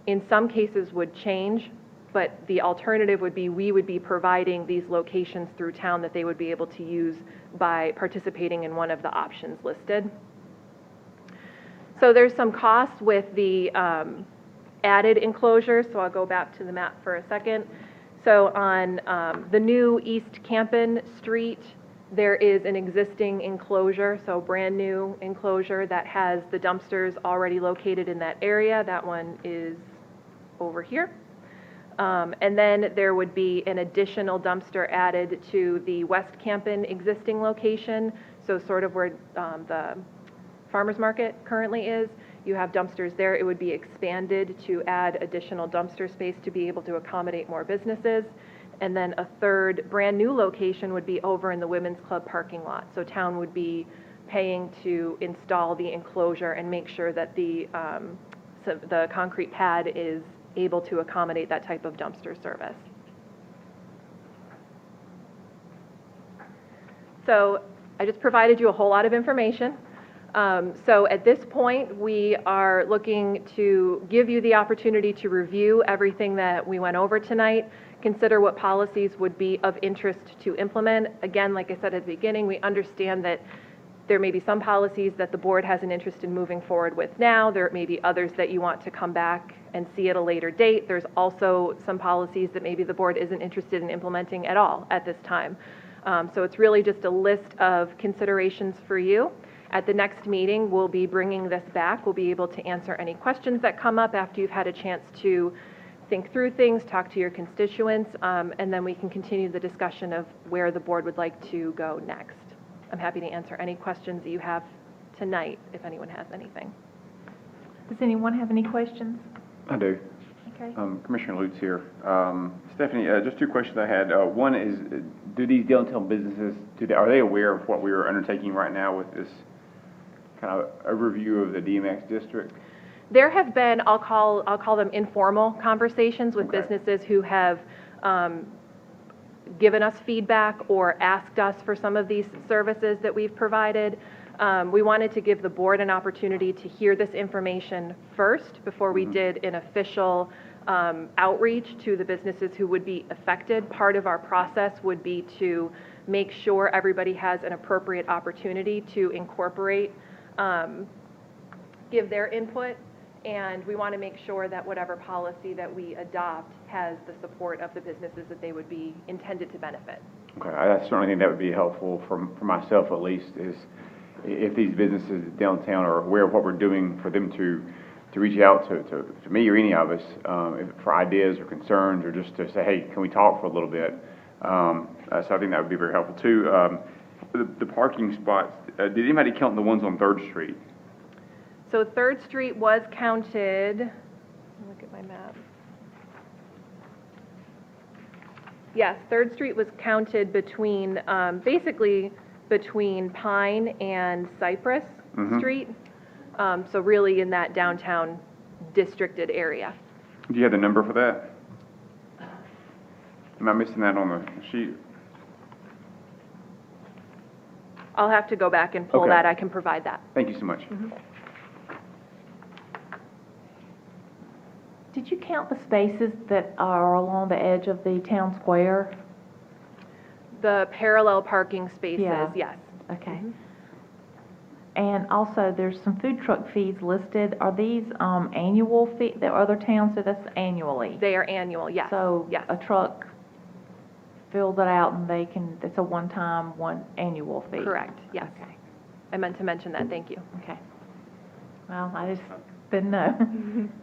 in some cases would change, but the alternative would be we would be providing these locations through town that they would be able to use by participating in one of the options listed. So there's some costs with the added enclosures, so I'll go back to the map for a second. So on the new East Campen Street, there is an existing enclosure, so brand new enclosure that has the dumpsters already located in that area. That one is over here. And then there would be an additional dumpster added to the West Campen existing location, so sort of where the farmers market currently is. You have dumpsters there. It would be expanded to add additional dumpster space to be able to accommodate more businesses. And then a third brand new location would be over in the Women's Club parking lot. So town would be paying to install the enclosure and make sure that the concrete pad is able to accommodate that type of dumpster service. So I just provided you a whole lot of information. So at this point, we are looking to give you the opportunity to review everything that we went over tonight, consider what policies would be of interest to implement. Again, like I said at the beginning, we understand that there may be some policies that the board has an interest in moving forward with now. There may be others that you want to come back and see at a later date. There's also some policies that maybe the board isn't interested in implementing at all at this time. So it's really just a list of considerations for you. At the next meeting, we'll be bringing this back. We'll be able to answer any questions that come up after you've had a chance to think through things, talk to your constituents, and then we can continue the discussion of where the board would like to go next. I'm happy to answer any questions that you have tonight, if anyone has anything. Does anyone have any questions? I do. Okay. Commissioner Lutz here. Stephanie, just two questions I had. One is, do these downtown businesses, are they aware of what we are undertaking right now with this kind of overview of the DMX district? There have been, I'll call them informal conversations with Okay. businesses who have given us feedback or asked us for some of these services that we've provided. We wanted to give the board an opportunity to hear this information first before we did an official outreach to the businesses who would be affected. Part of our process would be to make sure everybody has an appropriate opportunity to incorporate, give their input, and we want to make sure that whatever policy that we adopt has the support of the businesses that they would be intended to benefit. Okay, I certainly think that would be helpful for myself at least, is if these businesses downtown are aware of what we're doing, for them to reach out to me or any of us for ideas or concerns, or just to say, hey, can we talk for a little bit? So I think that would be very helpful too. The parking spots, did anybody count the ones on 3rd Street? So 3rd Street was counted, let me look at my map. Yes, 3rd Street was counted between, basically between Pine and Cypress Street. So really in that downtown districted area. Do you have the number for that? Am I missing that on the sheet? I'll have to go back and pull Okay. that. I can provide that. Thank you so much. Did you count the spaces that are along the edge of the town square? The parallel parking spaces, Yeah. yes. Okay. And also, there's some food truck fees listed. Are these annual fee, the other towns, so that's annually? They are annual, yes. So Yes. a truck fills it out and it's a one-time, one annual fee? Correct, yes. Okay, I meant to mention that, thank you. okay. Well, I just didn't know.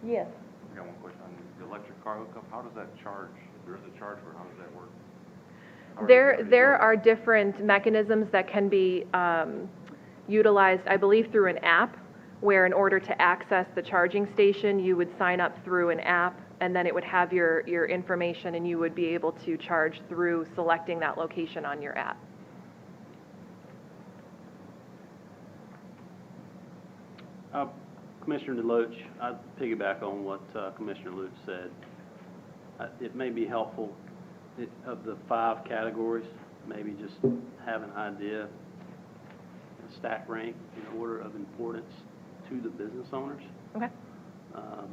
Yes. I got one question on the electric car hookup. How does that charge? If there is a charge for it, how does that work? How are they There doing? are different mechanisms that can be utilized, I believe, through an app, where in order to access the charging station, you would sign up through an app, and then it would have your information, and you would be able to charge through selecting that location on your app. Commissioner DeLoach, I'd piggyback on what Commissioner Lutz said. It may be helpful of the 5 categories, maybe just have an idea, a stack rank in order of importance to the business owners. Okay. I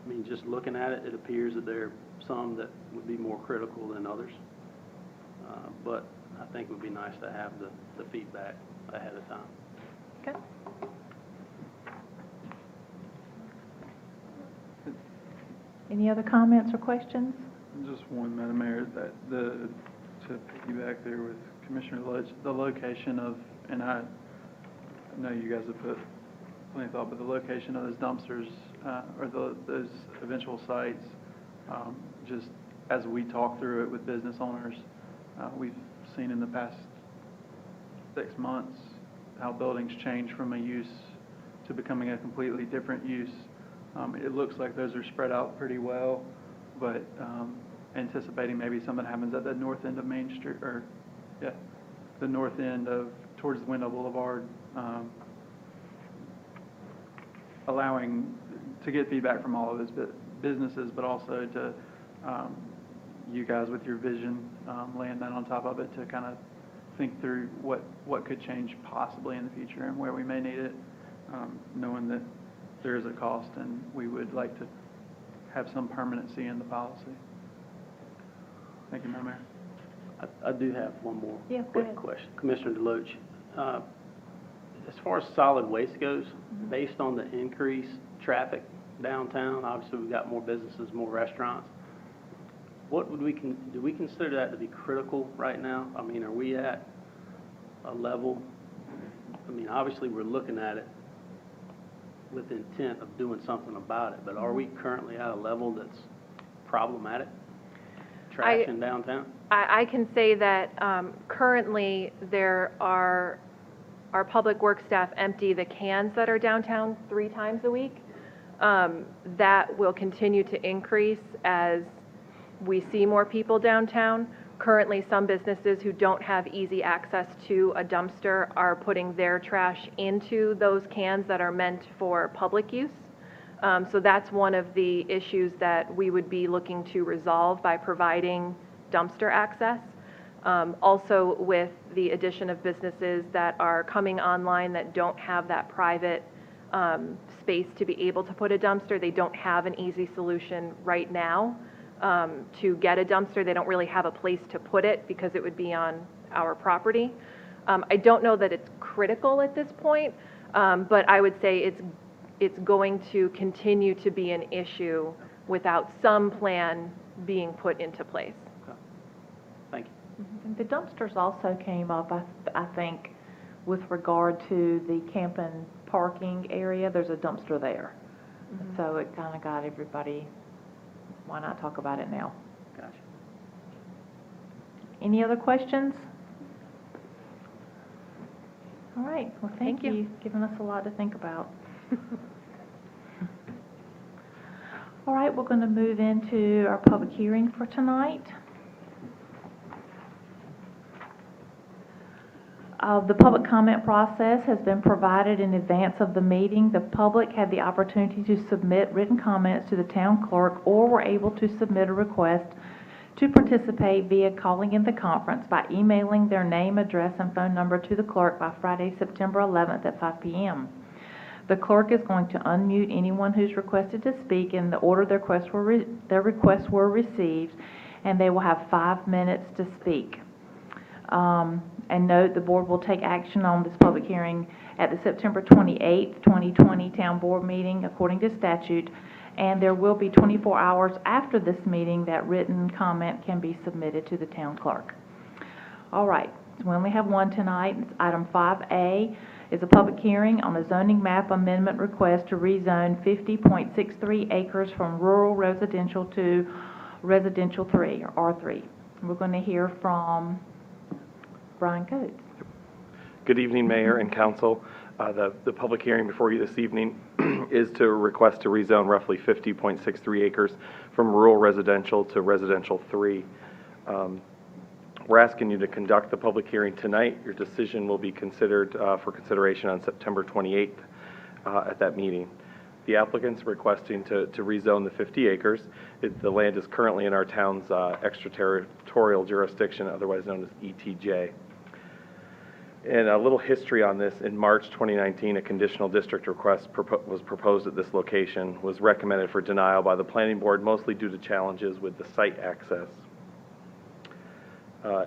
mean, just looking at it, it appears that there are some that would be more critical than others. But I think it would be nice to have the feedback ahead of time. Okay. Any other comments or questions? Just one, Madam Mayor, that to piggyback there with Commissioner Lutz, the location of, and I know you guys have put plenty of thought, but the location of those dumpsters, or those eventual sites, just as we talk through it with business owners, we've seen in the past 6 months how buildings change from a use to becoming a completely different use. It looks like those are spread out pretty well, but anticipating maybe something happens at the north end of Main Street, or, yeah, the north end of, towards Wendell Boulevard, allowing to get feedback from all of those businesses, but also to you guys with your vision, laying that on top of it to kind of think through what could change possibly in the future and where we may need it, knowing that there is a cost and we would like to have some permanency in the policy. Thank you, Madam Mayor. I do have one more Yeah, go quick ahead. question. Commissioner DeLoach, as far as solid waste goes, based on the increased traffic downtown, obviously we've got more businesses, more restaurants. What would do we consider that to be critical right now? I mean, are we at a level, I mean, obviously we're looking at it with the intent of doing something about it, but are we currently at a level that's problematic? Trash in downtown? I can say that currently there are our public works staff empty the cans that are downtown 3 times a week. That will continue to increase as we see more people downtown. Currently, some businesses who don't have easy access to a dumpster are putting their trash into those cans that are meant for public use. So that's one of the issues that we would be looking to resolve by providing dumpster access. Also, with the addition of businesses that are coming online that don't have that private space to be able to put a dumpster, they don't have an easy solution right now to get a dumpster. They don't really have a place to put it because it would be on our property. I don't know that it's critical at this point, but I would say it's going to continue to be an issue without some plan being put into place. Thank you. And the dumpsters also came up, I think, with regard to the camping parking area. There's a dumpster there. So it kind of got everybody, why not talk about it now? Gotcha. Any other questions? All right, well, thank Thank you. you. Giving us a lot to think about. All right, we're going to move into our public hearing for tonight. The public comment process has been provided in advance of the meeting. The public had the opportunity to submit written comments to the town clerk or were able to submit a request to participate via calling in the conference by emailing their name, address, and phone number to the clerk by Friday, September 11th at 5 p.m. The clerk is going to unmute anyone who's requested to speak in the order their requests were received, and they will have 5 minutes to speak. And note, the board will take action on this public hearing at the September 28th, 2020 Town Board meeting according to statute, and there will be 24 hours after this meeting that written comment can be submitted to the town clerk. All right, so we only have one tonight. It's item 5A is a public hearing on a zoning map amendment request to rezone 50.63 acres from rural residential to residential 3, or R3. We're going to hear from Brian Coates. Good evening, Mayor and Council. The public hearing before you this evening is to request to rezone roughly 50.63 acres from rural residential to residential 3. We're asking you to conduct the public hearing tonight. Your decision will be considered for consideration on September 28th at that meeting. The applicant's requesting to rezone the 50 acres. The land is currently in our town's extraterritorial jurisdiction, otherwise known as ETJ. And a little history on this: in March 2019, a conditional district request was proposed at this location, was recommended for denial by the planning board, mostly due to challenges with the site access.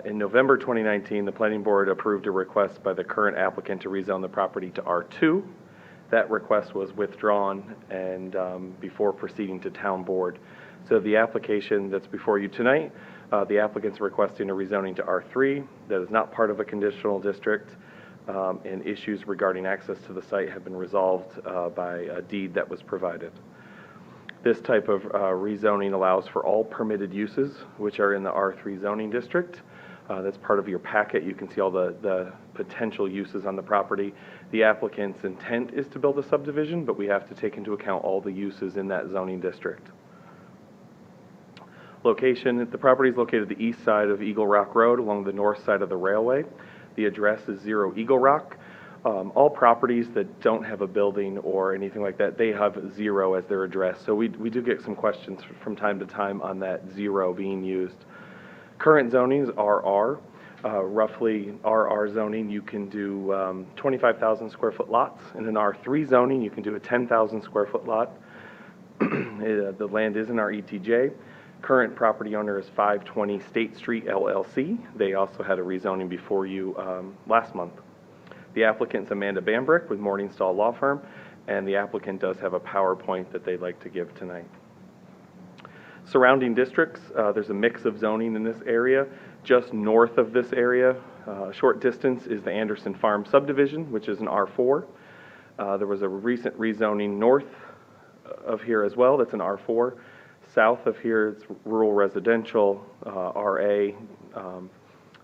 In November 2019, the planning board approved a request by the current applicant to rezone the property to R2. That request was withdrawn and before proceeding to town board. So the application that's before you tonight, the applicant's requesting a rezoning to R3 that is not part of a conditional district, and issues regarding access to the site have been resolved by a deed that was provided. This type of rezoning allows for all permitted uses which are in the R3 zoning district. That's part of your packet. You can see all the potential uses on the property. The applicant's intent is to build a subdivision, but we have to take into account all the uses in that zoning district. Location: the property is located the east side of Eagle Rock Road along the north side of the railway. The address is 0 Eagle Rock. All properties that don't have a building or anything like that, they have 0 as their address. So we do get some questions from time to time on that 0 being used. Current zoning is RR. Roughly RR zoning, you can do 25,000 square foot lots. In an R3 zoning, you can do a 10,000 square foot lot. The land is in our ETJ. Current property owner is 520 State Street LLC. They also had a rezoning before you last month. The applicant's Amanda Bambrick with Morningstar Law Firm, and the applicant does have a PowerPoint that they'd like to give tonight. Surrounding districts, there's a mix of zoning in this area. Just north of this area, short distance, is the Anderson Farm subdivision, which is an R4. There was a recent rezoning north of here as well. That's an R4. South of here, it's rural residential, RA,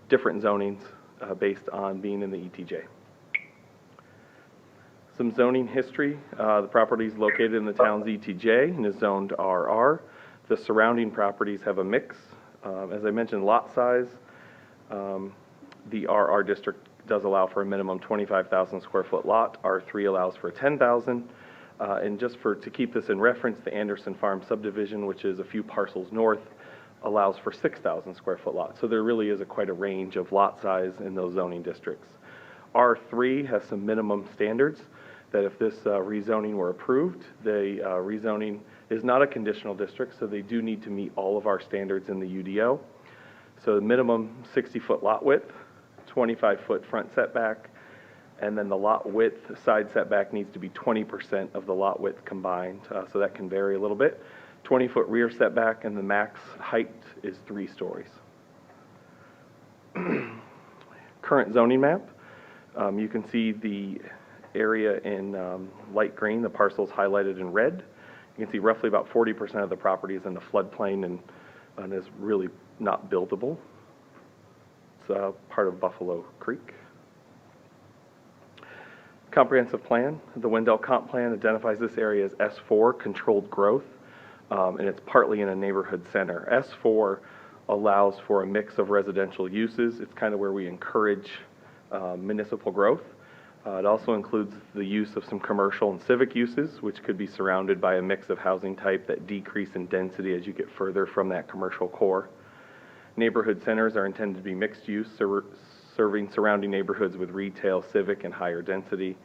different zonings based on being in the ETJ. Some zoning history. The property is located in the town's ETJ and is zoned RR. The surrounding properties have a mix. As I mentioned, lot size, the RR district does allow for a minimum 25,000 square foot lot. R3 allows for 10,000. And just to keep this in reference, the Anderson Farm subdivision, which is a few parcels north, allows for 6,000 square foot lots. So there really is quite a range of lot size in those zoning districts. R3 has some minimum standards that if this rezoning were approved, the rezoning is not a conditional district, so they do need to meet all of our standards in the UDO. So the minimum 60-foot lot width, 25-foot front setback, and then the lot width side setback needs to be 20% of the lot width combined, so that can vary a little bit. 20-foot rear setback, and the max height is 3 stories. Current zoning map. You can see the area in light green, the parcels highlighted in red. You can see roughly about 40% of the property is in the floodplain and is really not buildable. It's part of Buffalo Creek. Comprehensive plan. The Wendell Comp Plan identifies this area as S4, controlled growth, and it's partly in a neighborhood center. S4 allows for a mix of residential uses. It's kind of where we encourage municipal growth. It also includes the use of some commercial and civic uses, which could be surrounded by a mix of housing type that decrease in density as you get further from that commercial core. Neighborhood centers are intended to be mixed use, serving surrounding neighborhoods with retail, civic, and higher density.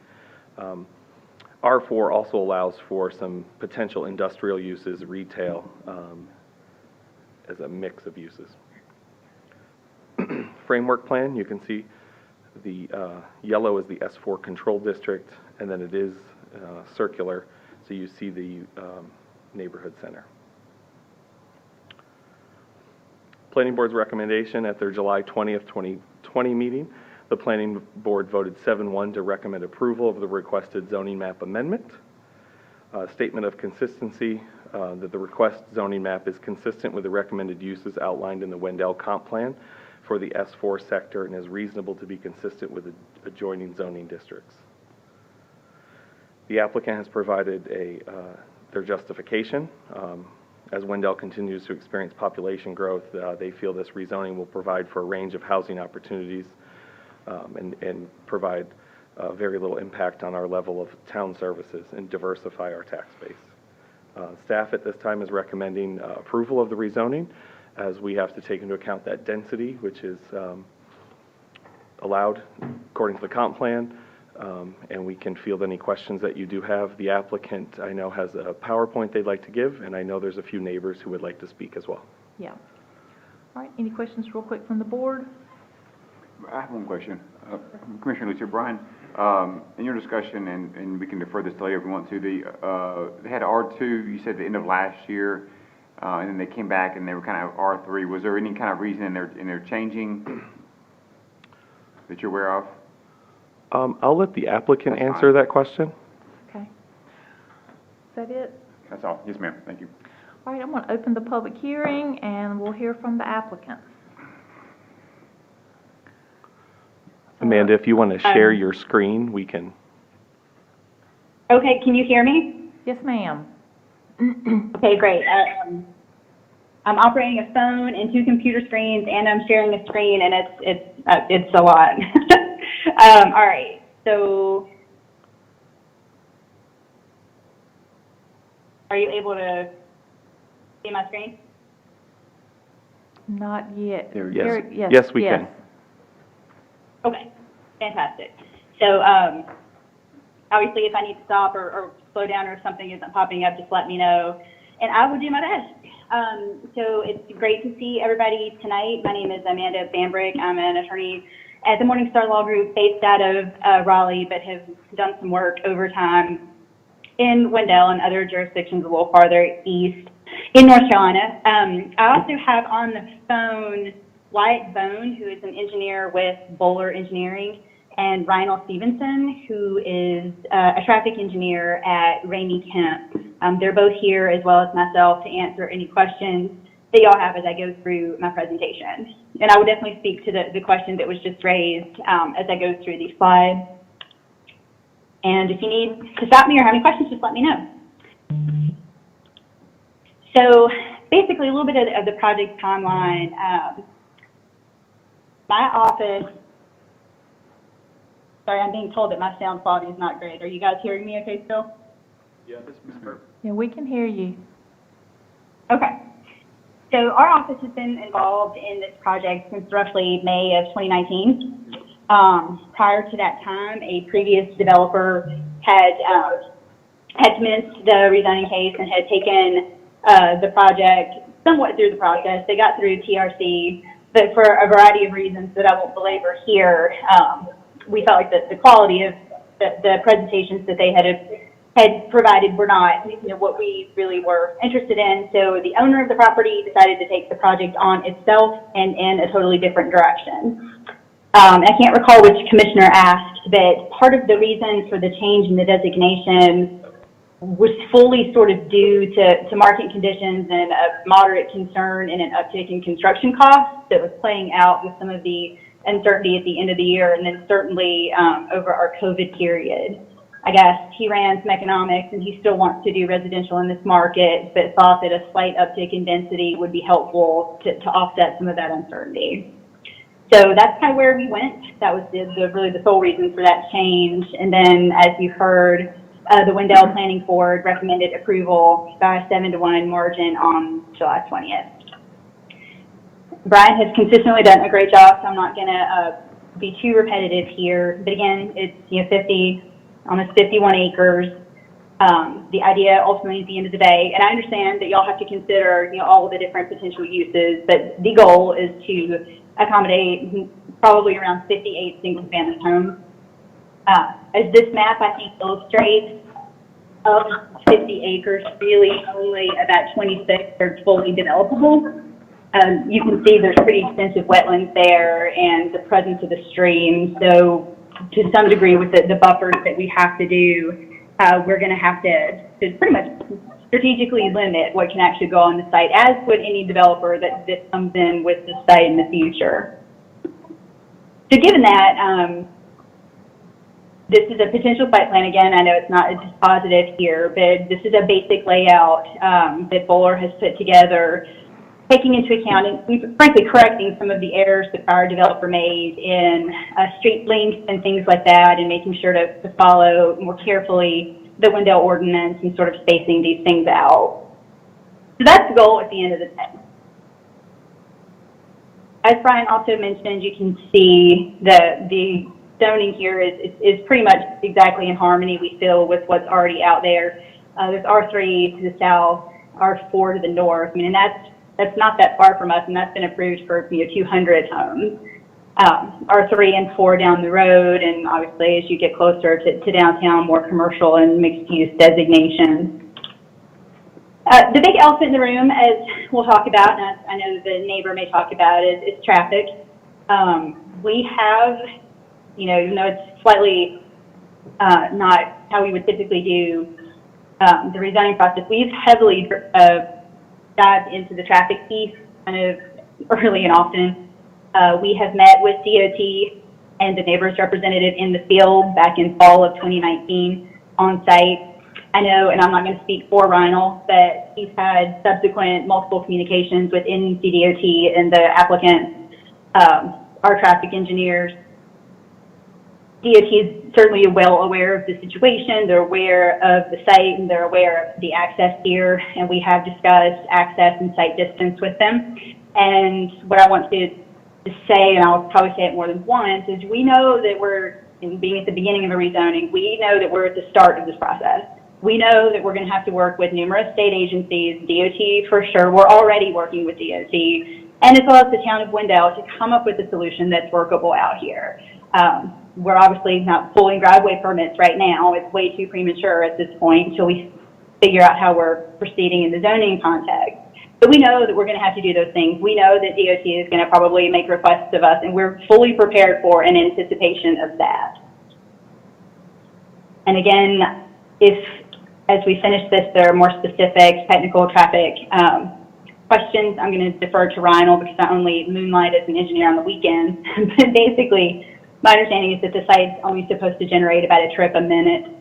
R4 also allows for some potential industrial uses, retail, as a mix of uses. Framework plan, you can see the yellow is the S4 control district, and then it is circular, so you see the neighborhood center. Planning Board's recommendation at their July 20th, 2020 meeting, the Planning Board voted 7-1 to recommend approval of the requested zoning map amendment. Statement of consistency, that the request zoning map is consistent with the recommended uses outlined in the Wendell Comp Plan for the S4 sector and is reasonable to be consistent with the adjoining zoning districts. The applicant has provided their justification. As Wendell continues to experience population growth, they feel this rezoning will provide for a range of housing opportunities and provide very little impact on our level of town services and diversify our tax base. Staff at this time is recommending approval of the rezoning, as we have to take into account that density, which is allowed according to the comp plan, and we can field any questions that you do have. The applicant, I know, has a PowerPoint they'd like to give, and I know there's a few neighbors who would like to speak as well. Yeah. All right, any questions real quick from the board? I have one question. Commissioner Lucia, Brian, in your discussion, and we can defer this to later if we want to, they had R2, you said the end of last year, and then they came back and they were kind of R3. Was there any kind of reason in their changing that you're aware of? I'll let the applicant That's answer fine. that question. Okay. Is that it? That's all. Yes, ma'am. Thank you. All right, I'm going to open the public hearing, and we'll hear from the applicant. Amanda, if you want to share your screen, we can. Okay, can you hear me? Yes, ma'am. Okay, great. I'm operating a phone and 2 computer screens, and I'm sharing a screen, and it's a lot. All right, so are you able to see my screen? Not yet. There we Yes. Eric, yes. Yes, we can. Okay, fantastic. So obviously, if I need to stop or slow down or if something isn't popping up, just let me know, and I will do my best. So it's great to see everybody tonight. My name is Amanda Bambrick. I'm an attorney at the Morningstar Law Group based out of Raleigh, but have done some work over time in Wendell and other jurisdictions a little farther east in North Carolina. I also have on the phone Wyatt Bone, who is an engineer with Bowler Engineering, and Ryanel Stevenson, who is a traffic engineer at Ramey Kemp. They're both here, as well as myself, to answer any questions that y'all have as I go through my presentation. And I will definitely speak to the question that was just raised as I go through these slides. And if you need to stop me or have any questions, just let me know. So basically, a little bit of the project timeline. My office, sorry, I'm being told that my sound quality is not great. Are you guys hearing me okay still? Yeah, this is perfect. Yeah, we can hear you. Okay. So our office has been involved in this project since roughly May of 2019. Prior to that time, a previous developer had commenced the rezoning case and had taken the project somewhat through the process. They got through TRC, but for a variety of reasons that I won't belabor here, we felt like the quality of the presentations that they had provided were not, what we really were interested in. So the owner of the property decided to take the project on itself and in a totally different direction. I can't recall which commissioner asked, but part of the reason for the change in the designation was fully sort of due to market conditions and a moderate concern and an uptick in construction costs that was playing out with some of the uncertainty at the end of the year, and then certainly over our COVID period. I guess he ran some economics and he still wants to do residential in this market, but thought that a slight uptick in density would be helpful to offset some of that uncertainty. So that's kind of where we went. That was really the sole reason for that change. And then, as you heard, the Wendell Planning Board recommended approval by a 7-to-1 margin on July 20th. Brian has consistently done a great job, so I'm not going to be too repetitive here. But again, it's almost 51 acres. The idea ultimately at the end of the day, and I understand that y'all have to consider all of the different potential uses, but the goal is to accommodate probably around 58 single-family homes. As this map, I think, illustrates, of 50 acres, really only about 26 are fully developable. You can see there's pretty extensive wetlands there and the presence of the stream. So to some degree, with the buffers that we have to do, we're going to have to pretty much strategically limit what can actually go on the site, as would any developer that comes in with the site in the future. So given that, this is a potential site plan. Again, I know it's not dispositive here, but this is a basic layout that Bowler has put together, taking into account and frankly correcting some of the errors the prior developer made in street length and things like that, and making sure to follow more carefully the Wendell ordinance and sort of spacing these things out. So that's the goal at the end of the day. As Brian also mentioned, you can see the zoning here is pretty much exactly in harmony, we feel, with what's already out there. There's R3 to the south, R4 to the north. I mean, and that's not that far from us, and that's been approved for 200 homes. R3 and 4 down the road, and obviously as you get closer to downtown, more commercial and mixed-use designations. The big elephant in the room, as we'll talk about, and I know the neighbor may talk about, is traffic. We have, even though it's slightly not how we would typically do the rezoning process, we've heavily dived into the traffic piece kind of early and often. We have met with DOT and the neighbors representative in the field back in fall of 2019 on site. I know, and I'm not going to speak for Wendell, but he's had subsequent multiple communications with NCDOT and the applicants, our traffic engineers. DOT is certainly well aware of the situation. They're aware of the site and they're aware of the access here, and we have discussed access and site distance with them. And what I want to say, and I'll probably say it more than once, is we know that we're, being at the beginning of a rezoning, we know that we're at the start of this process. We know that we're going to have to work with numerous state agencies, DOT for sure. We're already working with DOT, and as well as the town of Wendell, to come up with a solution that's workable out here. We're obviously not pulling driveway permits right now. It's way too premature at this point until we figure out how we're proceeding in the zoning context. But we know that we're going to have to do those things. We know that DOT is going to probably make requests of us, and we're fully prepared for an anticipation of that. And again, if, as we finish this, there are more specific technical traffic questions, I'm going to defer to Ryan because I only moonlight as an engineer on the weekends. But basically, my understanding is that the site's only supposed to generate about a trip a minute.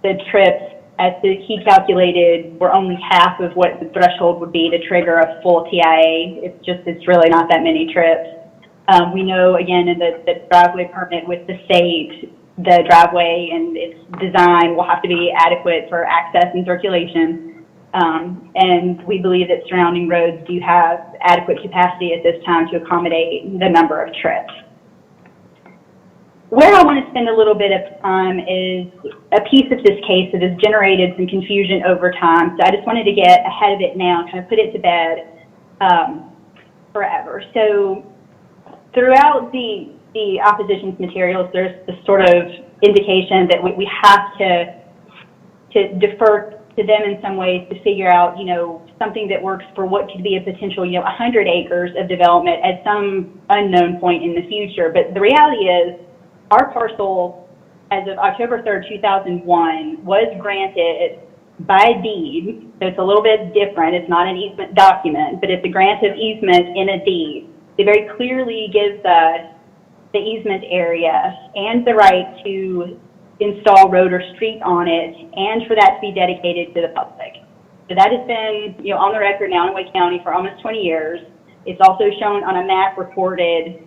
The trips, as he calculated, were only half of what the threshold would be to trigger a full TIA. It's really not that many trips. We know, again, in the driveway permit with the state, the driveway and its design will have to be adequate for access and circulation. And we believe that surrounding roads do have adequate capacity at this time to accommodate the number of trips. Where I want to spend a little bit of time is a piece of this case that has generated some confusion over time. So I just wanted to get ahead of it now, kind of put it to bed forever. So throughout the opposition's materials, there's this sort of indication that we have to defer to them in some ways to figure out, something that works for what could be a potential, 100 acres of development at some unknown point in the future. But the reality is, our parcel, as of October 3rd, 2001, was granted by deed. So it's a little bit different. It's not an easement document, but it's a grant of easement in a deed. It very clearly gives us the easement area and the right to install road or street on it, and for that to be dedicated to the public. So that has been, on the record now in Wake County for almost 20 years. It's also shown on a map recorded,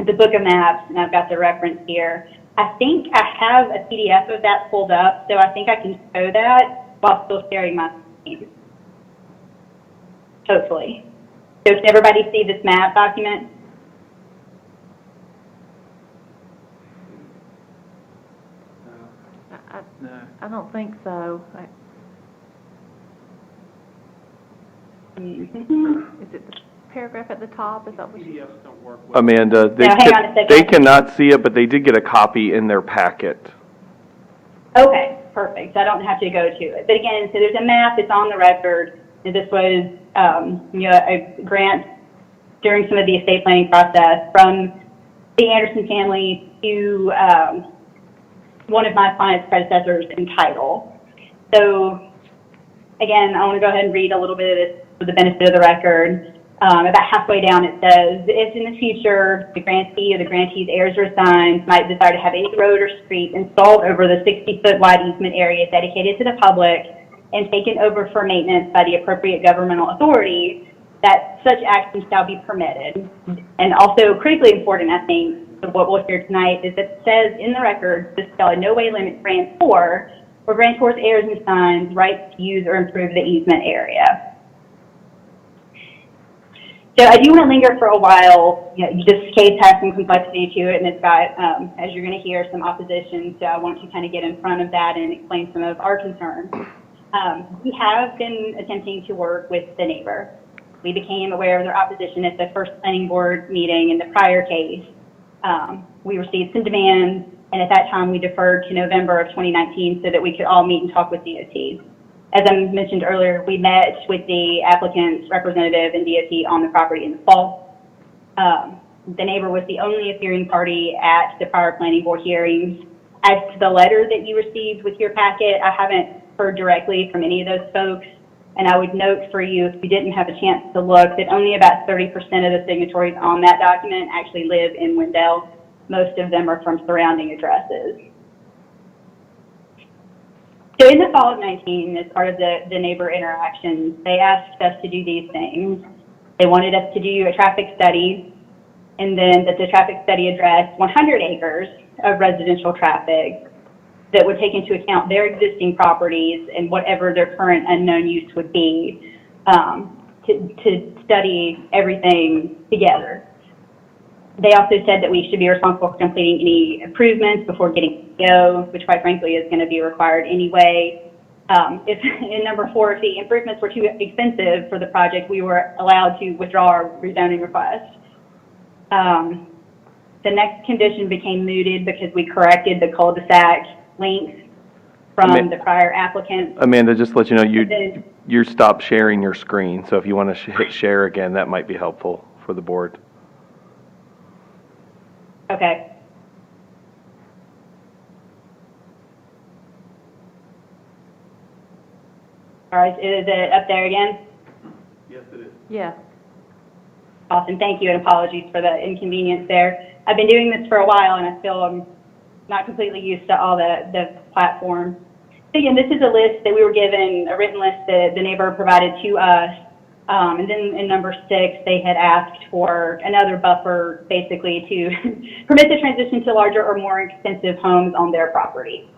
the book of maps, and I've got the reference here. I think I have a PDF of that pulled up, so I think I can show that while still sharing my screen. Hopefully. So can everybody see this map document? No. I don't think so. Mm-hmm. Is it the paragraph at the top? Is that what you? PDFs don't work well. Amanda, Now, hang on a second. they cannot see it, but they did get a copy in their packet. Okay, perfect. I don't have to go to it. But again, so there's a map, it's on the record. And this was, a grant during some of the estate planning process from the Anderson family to one of my client's predecessors in title. So again, I want to go ahead and read a little bit of this for the benefit of the record. About halfway down it says, if in the future the grantee or the grantee's heirs or assigns might desire to have any road or street installed over the 60-foot wide easement area dedicated to the public and taken over for maintenance by the appropriate governmental authority, that such action shall be permitted. And also critically important, I think, of what we'll hear tonight is that it says in the record, this shall in no way limit grantor or grantor's heirs and assigns rights to use or improve the easement area. So I do want to linger for a while. This case has some complexity to it, and it's got, as you're going to hear, some opposition. So I want to kind of get in front of that and explain some of our concerns. We have been attempting to work with the neighbor. We became aware of their opposition at the first planning board meeting in the prior case. We received some demands, and at that time we deferred to November of 2019 so that we could all meet and talk with DOT. As I mentioned earlier, we met with the applicant's representative and DOT on the property in the fall. The neighbor was the only appearing party at the prior planning board hearings. As to the letter that you received with your packet, I haven't heard directly from any of those folks. And I would note for you, if you didn't have a chance to look, that only about 30% of the signatories on that document actually live in Wendell. Most of them are from surrounding addresses. So in the fall of 19, as part of the neighbor interactions, they asked us to do these things. They wanted us to do a traffic study, and then that the traffic study addressed 100 acres of residential traffic that would take into account their existing properties and whatever their current unknown use would be, to study everything together. They also said that we should be responsible for completing any improvements before getting PO, which quite frankly is going to be required anyway. If in number 4, if the improvements were too expensive for the project, we were allowed to withdraw our rezoning request. The next condition became mooted because we corrected the cul-de-sac length from the prior applicant. Amanda, just to let you know, you stopped sharing your screen, so if you want to hit share again, that might be helpful for the board. Okay. All right, is it up there again? Yes, it is. Yeah. Awesome, thank you, and apologies for the inconvenience there. I've been doing this for a while, and I feel I'm not completely used to all the platforms. So again, this is a list that we were given, a written list that the neighbor provided to us. And then in number 6, they had asked for another buffer, basically, to permit the transition to larger or more expensive homes on their property.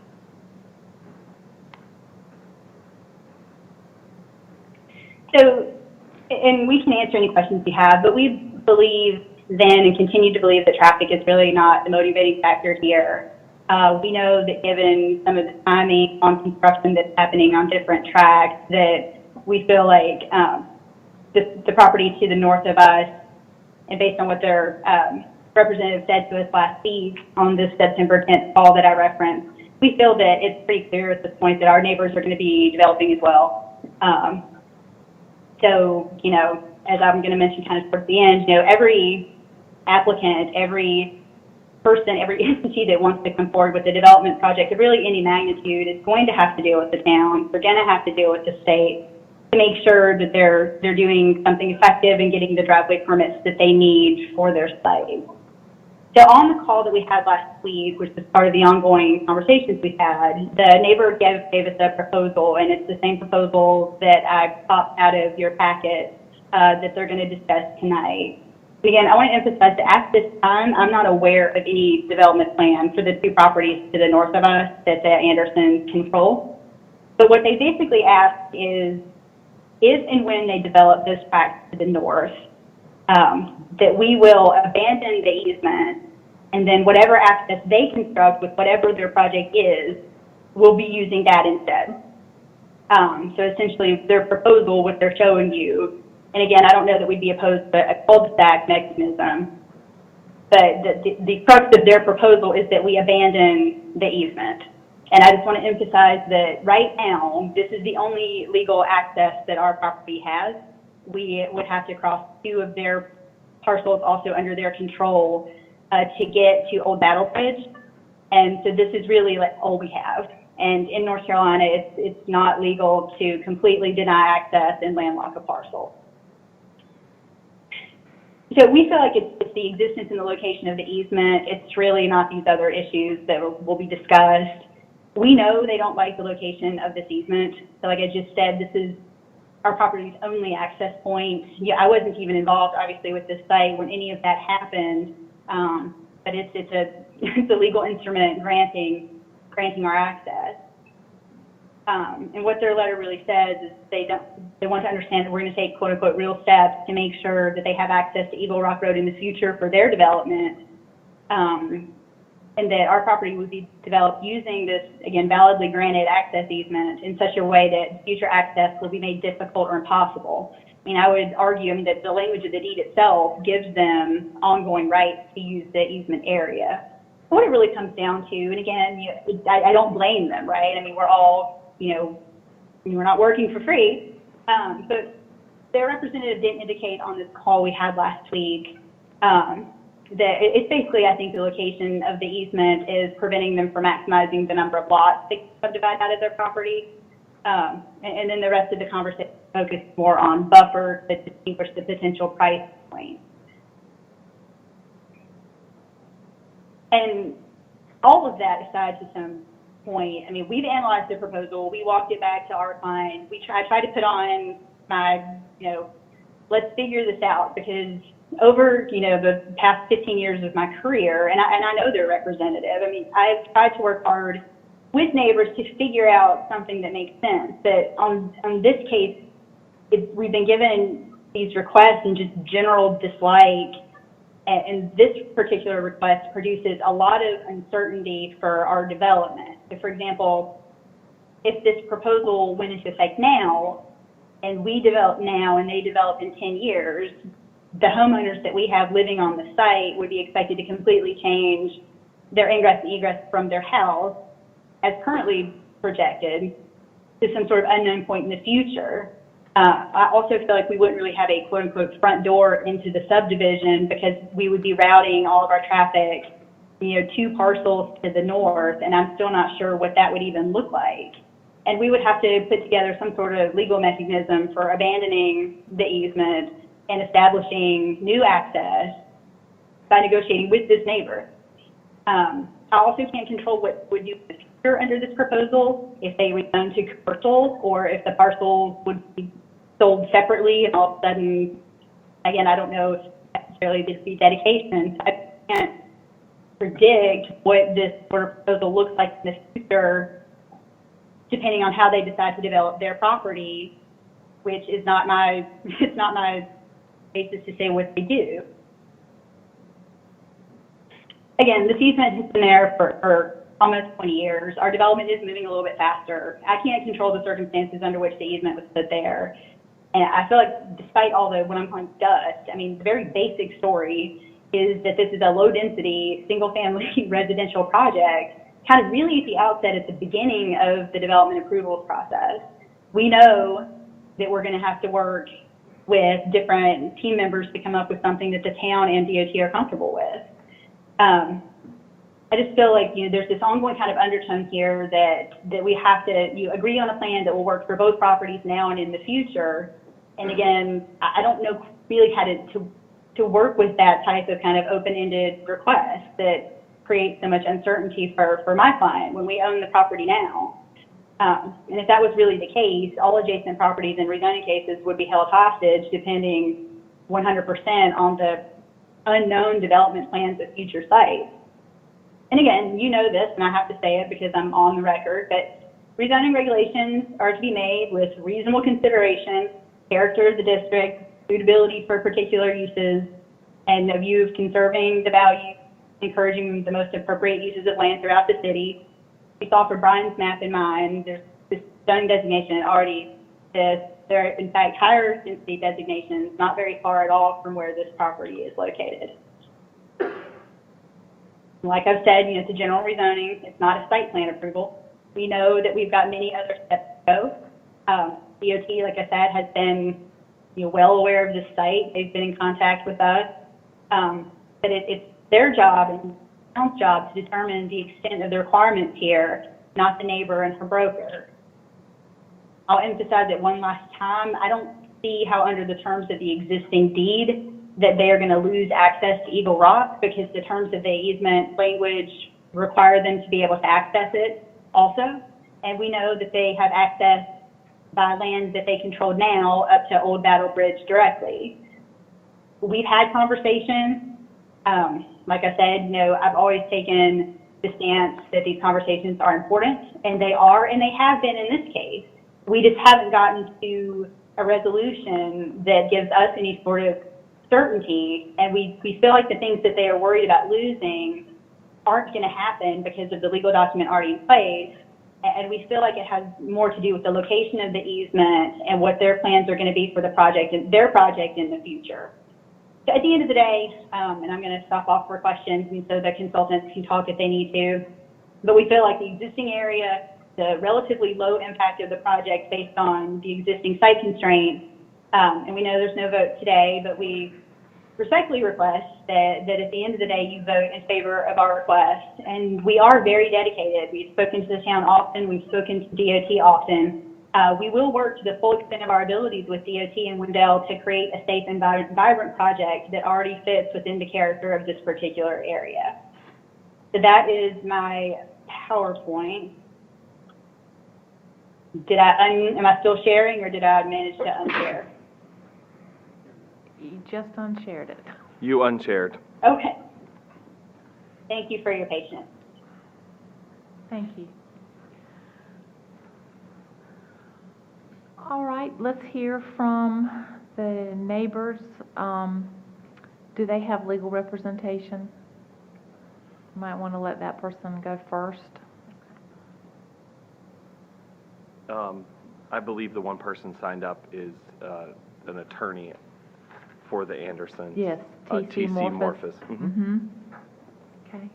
So, and we can answer any questions you have, but we believe then and continue to believe that traffic is really not the motivating factor here. We know that given some of the timing on construction that's happening on different tracks, that we feel like the property to the north of us, and based on what their representative said to us last week on this September 10th call that I referenced, we feel that it's pretty clear at this point that our neighbors are going to be developing as well. So, you know, as I'm going to mention kind of towards the end, you know, every applicant, every person, every entity that wants to come forward with a development project of really any magnitude is going to have to deal with the town. They're going to have to deal with the state to make sure that they're doing something effective and getting the driveway permits that they need for their site. So on the call that we had last week, which was part of the ongoing conversations we had, the neighbor gave us a proposal, and it's the same proposal that I popped out of your packet that they're going to discuss tonight. Again, I want to emphasize that at this time, I'm not aware of any development plan for the 2 properties to the north of us that the Andersons control. But what they basically asked is, if and when they develop those tracts to the north, that we will abandon the easement, and then whatever access they construct with whatever their project is, we'll be using that instead. So essentially, their proposal, what they're showing you, and again, I don't know that we'd be opposed to a cul-de-sac mechanism, but the crux of their proposal is that we abandon the easement. And I just want to emphasize that right now, this is the only legal access that our property has. We would have to cross 2 of their parcels also under their control to get to Old Battle Bridge. And so this is really like all we have. And in North Carolina, it's not legal to completely deny access and landlock a parcel. So we feel like it's the existence and the location of the easement. It's really not these other issues that will be discussed. We know they don't like the location of this easement. So like I just said, this is our property's only access point. Yeah, I wasn't even involved, obviously, with this site when any of that happened, but it's a legal instrument granting our access. And what their letter really says is they want to understand that we're going to take quote unquote real steps to make sure that they have access to Eagle Rock Road in the future for their development, and that our property would be developed using this, again, validly granted access easement in such a way that future access will be made difficult or impossible. I mean, I would argue, that the language of the deed itself gives them ongoing rights to use the easement area. What it really comes down to, and again, I don't blame them, right? I mean, we're all, we're not working for free, but their representative didn't indicate on this call we had last week that it's basically, I think, the location of the easement is preventing them from maximizing the number of lots they subdivide out of their property. And then the rest of the conversation focused more on buffer to distinguish the potential price point. And all of that aside to some point, we've analyzed the proposal, we walked it back to our client, I tried to put on my, let's figure this out, because over, the past 15 years of my career, and I know their representative, I've tried to work hard with neighbors to figure out something that makes sense. But on this case, we've been given these requests and just general dislike, and this particular request produces a lot of uncertainty for our development. So for example, if this proposal went into effect now, and we develop now and they develop in 10 years, the homeowners that we have living on the site would be expected to completely change their ingress and egress from their house, as currently projected, to some sort of unknown point in the future. I also feel like we wouldn't really have a quote-unquote front door into the subdivision, because we would be routing all of our traffic, to parcels to the north, and I'm still not sure what that would even look like. And we would have to put together some sort of legal mechanism for abandoning the easement and establishing new access by negotiating with this neighbor. I also can't control what would do in the future under this proposal, if they rezone to commercial, or if the parcel would be sold separately, and all of a sudden, again, I don't know if necessarily this be dedication. I can't predict what this sort of proposal looks like in the future, depending on how they decide to develop their property, which is not my, it's not my basis to say what they do. Again, this easement has been there for almost 20 years. Our development is moving a little bit faster. I can't control the circumstances under which the easement was put there. And I feel like despite all the, what I'm calling dust, I mean, the very basic story is that this is a low-density, single-family residential project, kind of really at the outset, at the beginning of the development approvals process. We know that we're going to have to work with different team members to come up with something that the town and DOT are comfortable with. I just feel like, there's this ongoing kind of undertone here that we have to agree on a plan that will work for both properties now and in the future. And again, I don't know really how to work with that type of kind of open-ended request that creates so much uncertainty for my client when we own the property now. And if that was really the case, all adjacent properties in rezoning cases would be held hostage, depending 100% on the unknown development plans of future sites. And again, you know this, and I have to say it because I'm on the record, but rezoning regulations are to be made with reasonable consideration, character of the district, suitability for particular uses, and a view of conserving the value, encouraging the most appropriate uses of land throughout the city. We saw for Brian's map in mind, there's this zoning designation that already exists. There are, in fact, higher density designations not very far at all from where this property is located. Like I've said, it's a general rezoning. It's not a site plan approval. We know that we've got many other steps to go. DOT, like I said, has been well aware of this site. They've been in contact with us. But it's their job and the town's job to determine the extent of the requirements here, not the neighbor and her broker. I'll emphasize it one last time. I don't see how under the terms of the existing deed that they are going to lose access to Eagle Rock, because the terms of the easement language require them to be able to access it also. And we know that they have access by land that they control now up to Old Battle Bridge directly. We've had conversations. Like I said, I've always taken the stance that these conversations are important, and they are, and they have been in this case. We just haven't gotten to a resolution that gives us any sort of certainty, and we feel like the things that they are worried about losing aren't going to happen because of the legal document already in place, and we feel like it has more to do with the location of the easement and what their plans are going to be for the project and their project in the future. So at the end of the day, and I'm going to stop off for questions and so the consultants can talk if they need to, but we feel like the existing area, the relatively low impact of the project based on the existing site constraints, and we know there's no vote today, but we respectfully request that at the end of the day you vote in favor of our request. And we are very dedicated. We've spoken to the town often. We've spoken to DOT often. We will work to the full extent of our abilities with DOT and Wendell to create a safe and vibrant project that already fits within the character of this particular area. So that is my PowerPoint. Am I still sharing, or did I manage to unshare? You just unshared it. You unchaired. Okay. Thank you for your patience. Thank you. All right, let's hear from the neighbors. Do they have legal representation? Might want to let that person go first. I believe the one person signed up is an attorney for the Andersons. Yes, T.C. Morphus. Mm-hmm. Okay.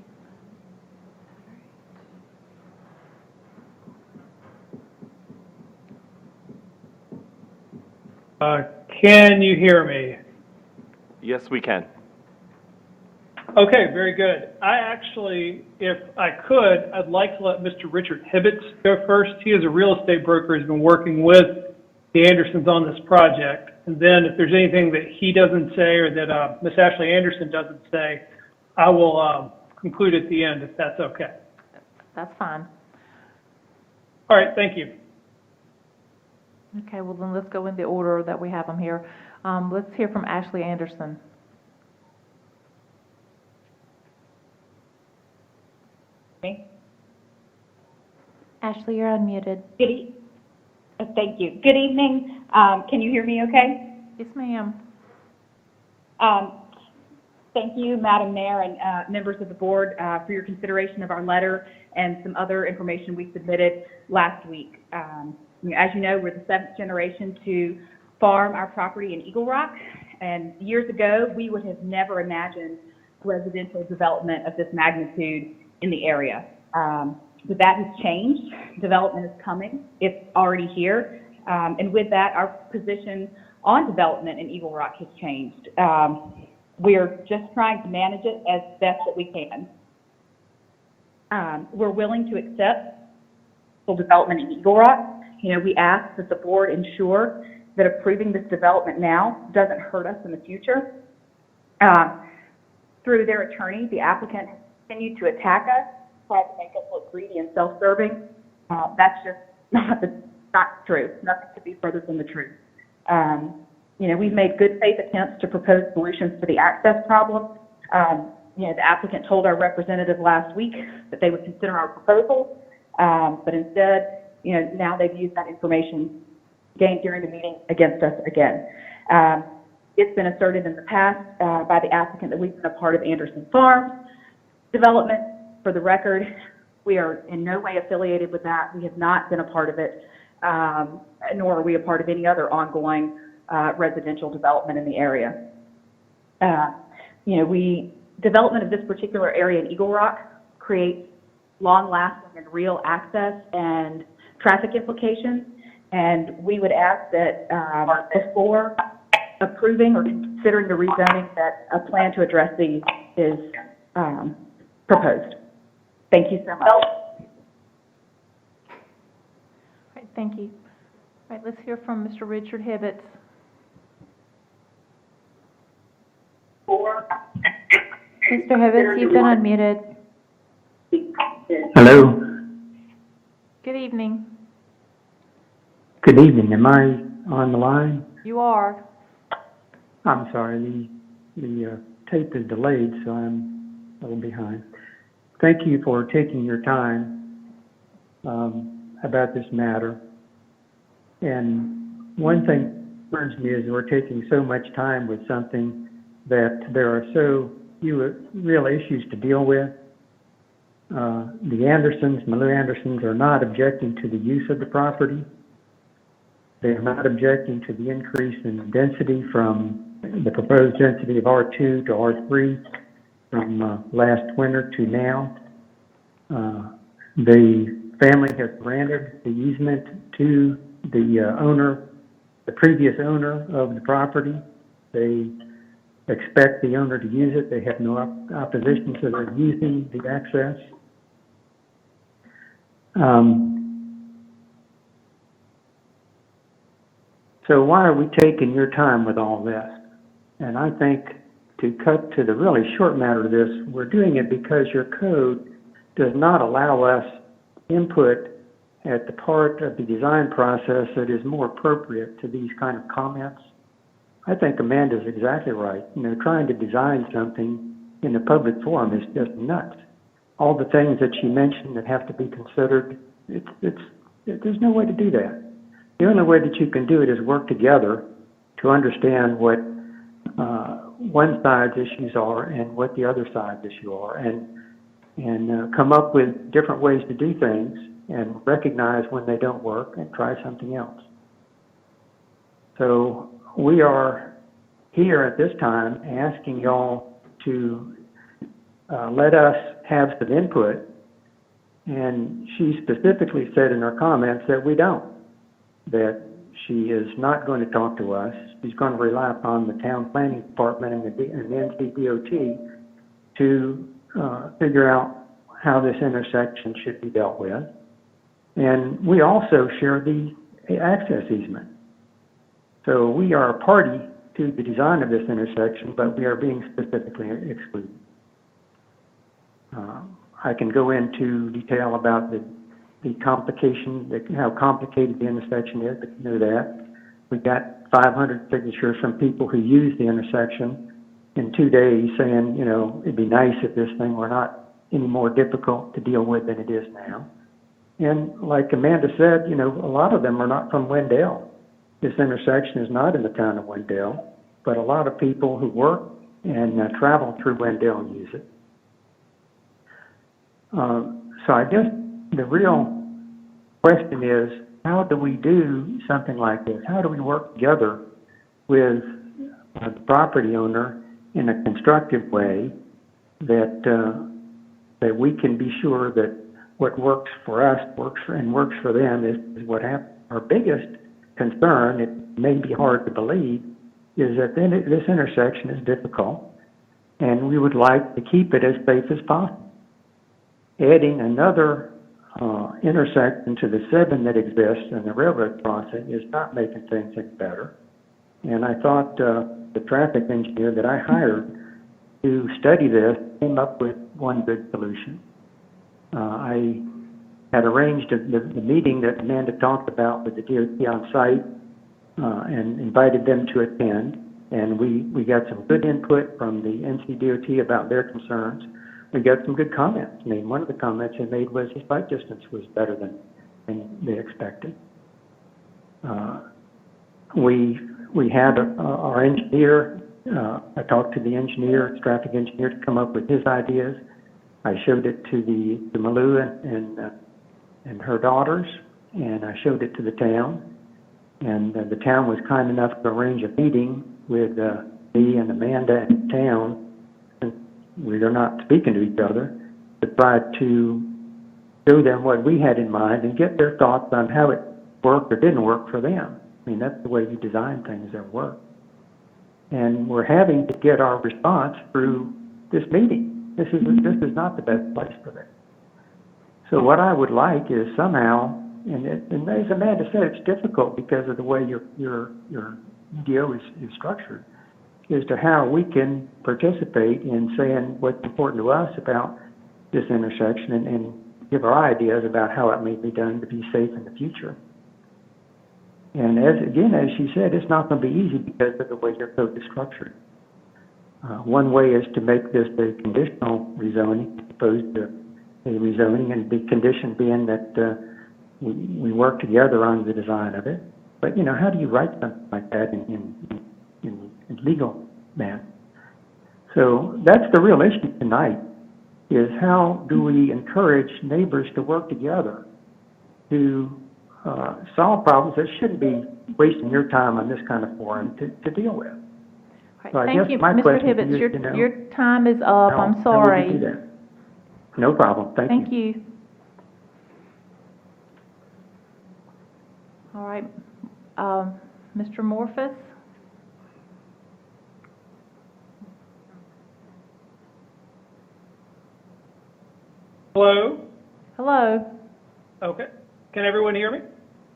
Can you hear me? Yes, we can. Okay, very good. I actually, if I could, I'd like to let Mr. Richard Hibbets go first. He is a real estate broker who's been working with the Andersons on this project. And then if there's anything that he doesn't say or that Ms. Ashley Anderson doesn't say, I will conclude at the end if that's okay. That's fine. All right, thank you. Okay, well then let's go in the order that we have them here. Let's hear from Ashley Anderson. Ashley, you're unmuted. Thank you. Good evening. Can you hear me okay? Yes, ma'am. Thank you, Madam Mayor and members of the board, for your consideration of our letter and some other information we submitted last week. As you know, we're the 7th generation to farm our property in Eagle Rock, and years ago, we would have never imagined residential development of this magnitude in the area. But that has changed. Development is coming. It's already here. And with that, our position on development in Eagle Rock has changed. We're just trying to manage it as best that we can. We're willing to accept full development in Eagle Rock. We ask that the board ensure that approving this development now doesn't hurt us in the future. Through their attorney, the applicant has continued to attack us, try to make us look greedy and self-serving. That's just not true. Nothing could be further from the truth. We've made good faith attempts to propose solutions to the access problem. The applicant told our representative last week that they would consider our proposal, but instead, now they've used that information gained during the meeting against us again. It's been asserted in the past by the applicant that we've been a part of Anderson Farms development. For the record, we are in no way affiliated with that. We have not been a part of it, nor are we a part of any other ongoing residential development in the area. Development of this particular area in Eagle Rock creates long-lasting and real access and traffic implications, and we would ask that before approving or considering the rezoning, that a plan to address these is proposed. Thank you so much. All right, thank you. All right, let's hear from Mr. Richard Hibbets. Mr. Hibbets, you've been unmuted. Hello. Good evening. Good evening. Am I on the line? You are. I'm sorry. The tape is delayed, so I'm a little behind. Thank you for taking your time about this matter. And one thing that concerns me is we're taking so much time with something that there are so few real issues to deal with. The Andersons, Malou Andersons, are not objecting to the use of the property. They are not objecting to the increase in density from the proposed density of R2 to R3 from last winter to now. The family has granted the easement to the owner, the previous owner of the property. They expect the owner to use it. They have no opposition to their using the access. So why are we taking your time with all this? And I think to cut to the really short matter of this, we're doing it because your code does not allow us input at the part of the design process that is more appropriate to these kind of comments. I think Amanda's exactly right. Trying to design something in a public forum is just nuts. All the things that she mentioned that have to be considered, there's no way to do that. The only way that you can do it is work together to understand what one side's issues are and what the other side's issue are, and come up with different ways to do things and recognize when they don't work and try something else. So we are here at this time asking y'all to let us have some input, and she specifically said in her comments that we don't, that she is not going to talk to us. She's going to rely upon the town planning department and the NCDOT to figure out how this intersection should be dealt with. And we also share the access easement. So we are a party to the design of this intersection, but we are being specifically excluded. I can go into detail about the complication, how complicated the intersection is, but you know that. We got 500 signatures from people who use the intersection in 2 days saying, you know, it'd be nice if this thing were not any more difficult to deal with than it is now. And like Amanda said, you know, a lot of them are not from Wendell. This intersection is not in the town of Wendell, but a lot of people who work and travel through Wendell use it. So I guess the real question is, how do we do something like this? How do we work together with the property owner in a constructive way that that we can be sure that what works for us works for them is what happens. Our biggest concern, it may be hard to believe, is that this intersection is difficult, and we would like to keep it as safe as possible. Adding another intersection to the 7 that exists in the railroad crossing is not making things any better. And I thought the traffic engineer that I hired to study this came up with one good solution. I had arranged the meeting that Amanda talked about with the DOT on site and invited them to attend. And we got some good input from the NCDOT about their concerns. We got some good comments. I mean, one of the comments they made was the sight distance was better than they expected. We had our engineer, I talked to the engineer, traffic engineer, to come up with his ideas. I showed it to Malou and her daughters, and I showed it to the town. And the town was kind enough to arrange a meeting with me and Amanda in town. We are not speaking to each other, but tried to show them what we had in mind and get their thoughts on how it worked or didn't work for them. I mean, that's the way you design things that work. And we're having to get our response through this meeting. This is not the best place for that. So what I would like is somehow, and as Amanda said, it's difficult because of the way your EDO is structured, as to how we can participate in saying what's important to us about this intersection and give our ideas about how it may be done to be safe in the future. And as she said, it's not going to be easy because of the way your code is structured. One way is to make this a conditional rezoning as opposed to a rezoning, and the condition being that we work together on the design of it. But, you know, how do you write something like that in legal man? So that's the real issue tonight, is how do we encourage neighbors to work together to solve problems that shouldn't be wasting your time on this kind of forum to deal with. Right, So I thank guess you, my Mr. question Hibbets. to you, Your time is up. I'm how would sorry. you do that? No problem. Thank you. Thank you. All right, Mr. Morphus? Hello? Hello? Okay. Can everyone hear me?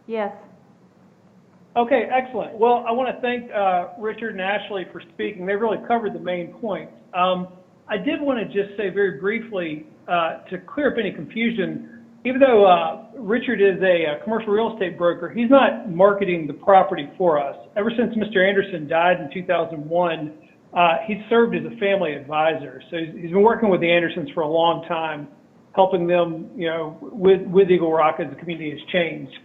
Yes. Okay, excellent. Well, I want to thank Richard and Ashley for speaking. They really covered the main points. I did want to just say very briefly, to clear up any confusion, even though Richard is a commercial real estate broker, he's not marketing the property for us. Ever since Mr. Anderson died in 2001, he's served as a family advisor. So he's been working with the Andersons for a long time, helping them, you know, with Eagle Rock as the community has changed.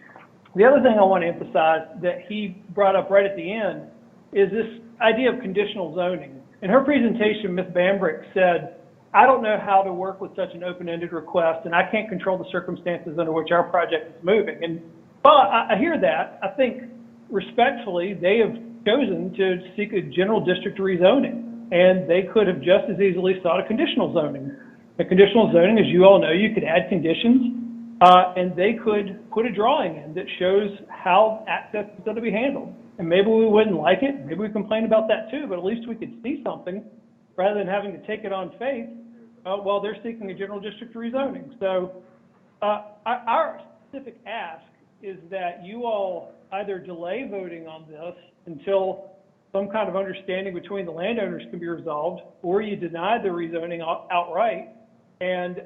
The other thing I want to emphasize that he brought up right at the end is this idea of conditional zoning. In her presentation, Ms. Bambrick said, I don't know how to work with such an open-ended request, and I can't control the circumstances under which our project is moving. And well, I hear that. I think respectfully, they have chosen to seek a general district rezoning, and they could have just as easily sought a conditional zoning. The conditional zoning, as you all know, you could add conditions, and they could put a drawing in that shows how access is going to be handled. And maybe we wouldn't like it, maybe we complain about that too, but at least we could see something rather than having to take it on faith while they're seeking a general district rezoning. So our specific ask is that you all either delay voting on this until some kind of understanding between the landowners can be resolved, or you deny the rezoning outright and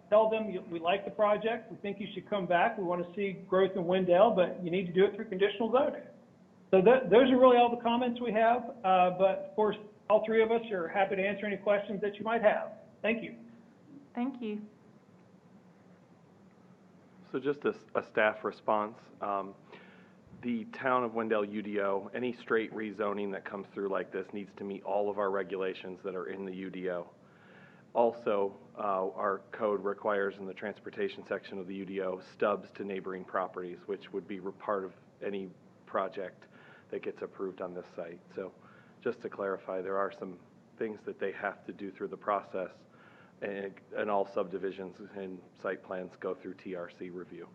tell them, we like the project, we think you should come back, we want to see growth in Wendell, but you need to do it through conditional zoning. So those are really all the comments we have, but of course, all three of us are happy to answer any questions that you might have. Thank you. Thank you. So just a staff response. The town of Wendell UDO, any straight rezoning that comes through like this needs to meet all of our regulations that are in the UDO. Also, our code requires in the transportation section of the UDO stubs to neighboring properties, which would be part of any project that gets approved on this site. So just to clarify, there are some things that they have to do through the process, and all subdivisions and site plans go through TRC review,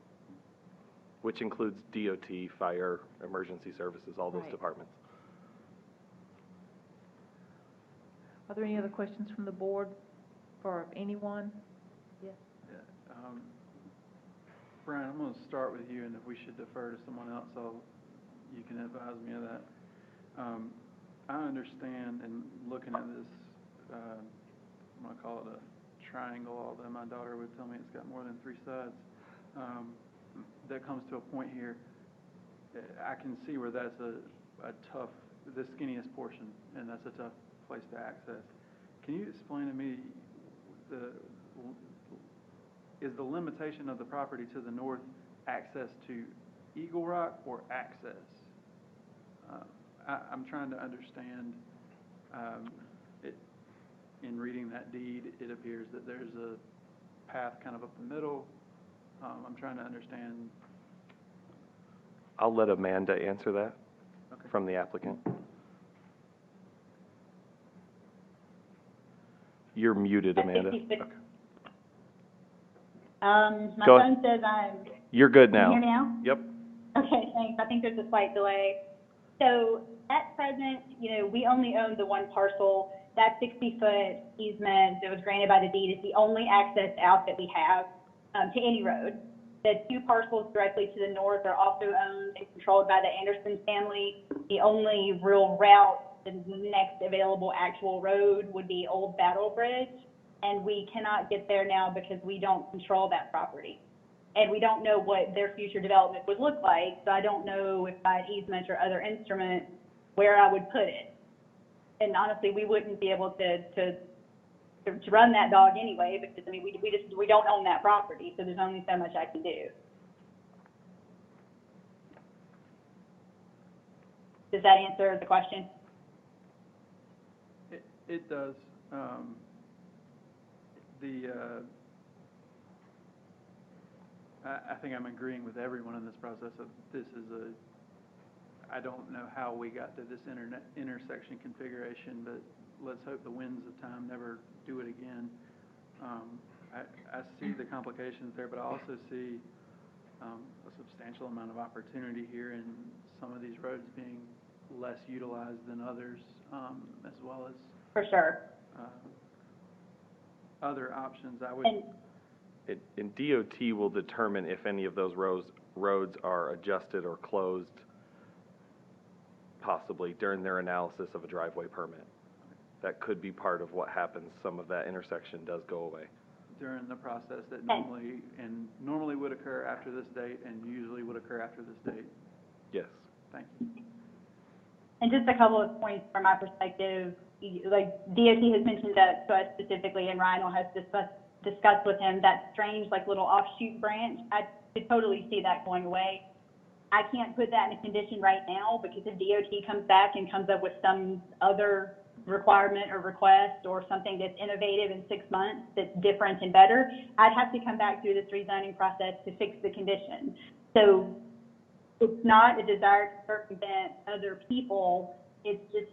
which includes DOT, fire, emergency services, all those Right. departments. Are there any other questions from the board for anyone? Yes. Yeah, Brian, I'm going to start with you, and if we should defer to someone else, you can advise me of that. I understand, and looking at this, I'm going to call it a triangle, although my daughter would tell me it's got more than 3 sides. That comes to a point here. I can see where that's a tough, the skinniest portion, and that's a tough place to access. Can you explain to me, is the limitation of the property to the north access to Eagle Rock or access? I'm trying to understand, in reading that deed, it appears that there's a path kind of up the middle. I'm trying to understand. I'll let Amanda answer that from the applicant. You're muted, Amanda. Okay. My Go phone says You're good now. Can you hear me now? Yep. Okay, thanks. I think there's a slight delay. So at present, we only own the one parcel. That 60-foot easement that was granted by the deed is the only access out that we have to any road. The 2 parcels directly to the north are also owned and controlled by the Anderson family. The only real route, the next available actual road would be Old Battle Bridge, and we cannot get there now because we don't control that property. And we don't know what their future development would look like, so I don't know if by easement or other instrument where I would put it. And honestly, we wouldn't be able to run that dog anyway, because we don't own that property, so there's only so much I can do. Does that answer the question? It does. I think I'm agreeing with everyone in this process of this is I don't know how we got to this intersection configuration, but let's hope the winds of time never do it again. I see the complications there, but I also see a substantial amount of opportunity here in some of these roads being less utilized than others, as well as For sure. other options. I would. And DOT will determine if any of those roads are adjusted or closed, possibly during their analysis of a driveway permit. That could be part of what happens. Some of that intersection does go away. During the process that normally would occur after this date and usually would occur after this date. Yes. Thank you. And just a couple of points from my perspective, like DOT has mentioned that to us specifically, and Ryan has discussed with him that strange little offshoot branch. I could totally see that going away. I can't put that in a condition right now because if DOT comes back and comes up with some other requirement or request or something that's innovative in 6 months that's different and better, I'd have to come back through this rezoning process to fix the condition. So it's not a desire to circumvent other people. It's just,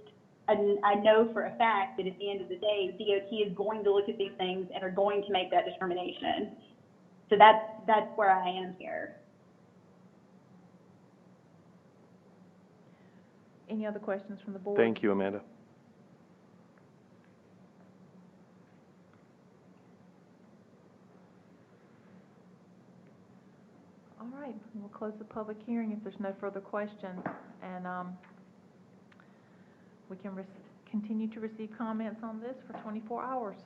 I know for a fact that at the end of the day, DOT is going to look at these things and are going to make that determination. So that's where I am here. Any other questions from the board? Thank you, Amanda. All All right, we'll close the public hearing if there's no further questions, and we can continue to receive comments on this for 24 hours.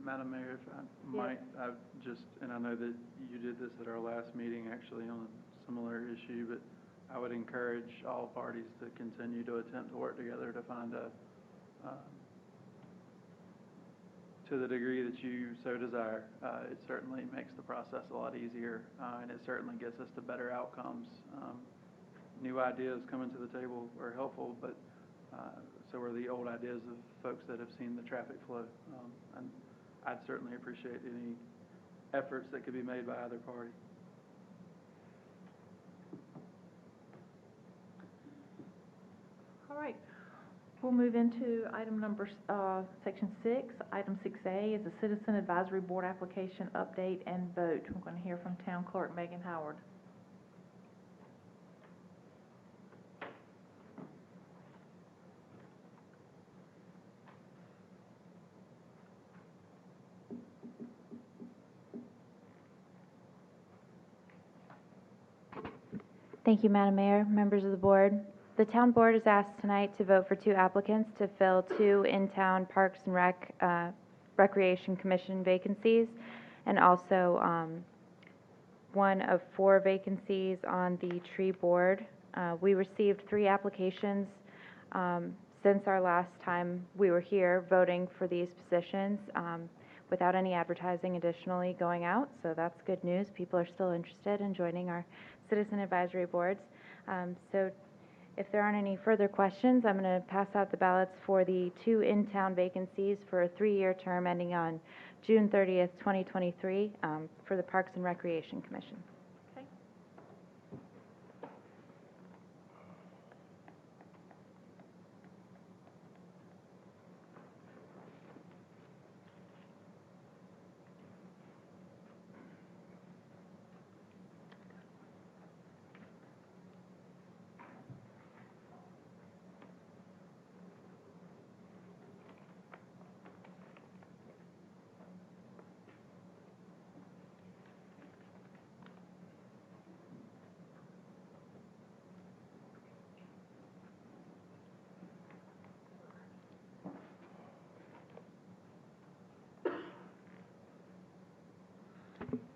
Madam Mayor, if I might, I've just, and I know that you did this at our last meeting actually on a similar issue, but I would encourage all parties to continue to attempt to work together to find a, to the degree that you so desire. It certainly makes the process a lot easier, and it certainly gets us to better outcomes. New ideas coming to the table are helpful, but so are the old ideas of folks that have seen the traffic flow. And I'd certainly appreciate any efforts that could be made by either party. All right, we'll move into item number, section 6. Item 6A is a Citizen Advisory Board application update and vote. We're going to hear from Town Clerk Megan Howard. Thank you, Madam Mayor, members of the board. The town board is asked tonight to vote for 2 applicants to fill 2 in-town Parks and Recreation Commission vacancies, and also 1 of 4 vacancies on the tree board. We received 3 applications since our last time we were here voting for these positions, without any advertising additionally going out, so that's good news. People are still interested in joining our citizen advisory boards. So if there aren't any further questions, I'm going to pass out the ballots for the 2 in-town vacancies for a 3-year term ending on June 30th, 2023, for the Parks and Recreation Commission. Okay.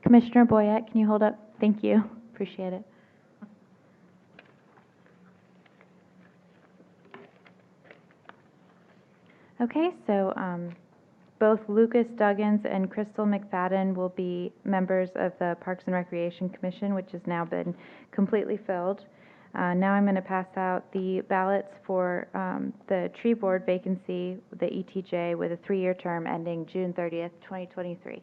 Commissioner Boyette, can you hold up? Thank you. Appreciate it. Okay, so both Lucas Duggins and Crystal McFadden will be members of the Parks and Recreation Commission, which has now been completely filled. Now I'm going to pass out the ballots for the tree board vacancy, the ETJ, with a 3-year term ending June 30th, 2023.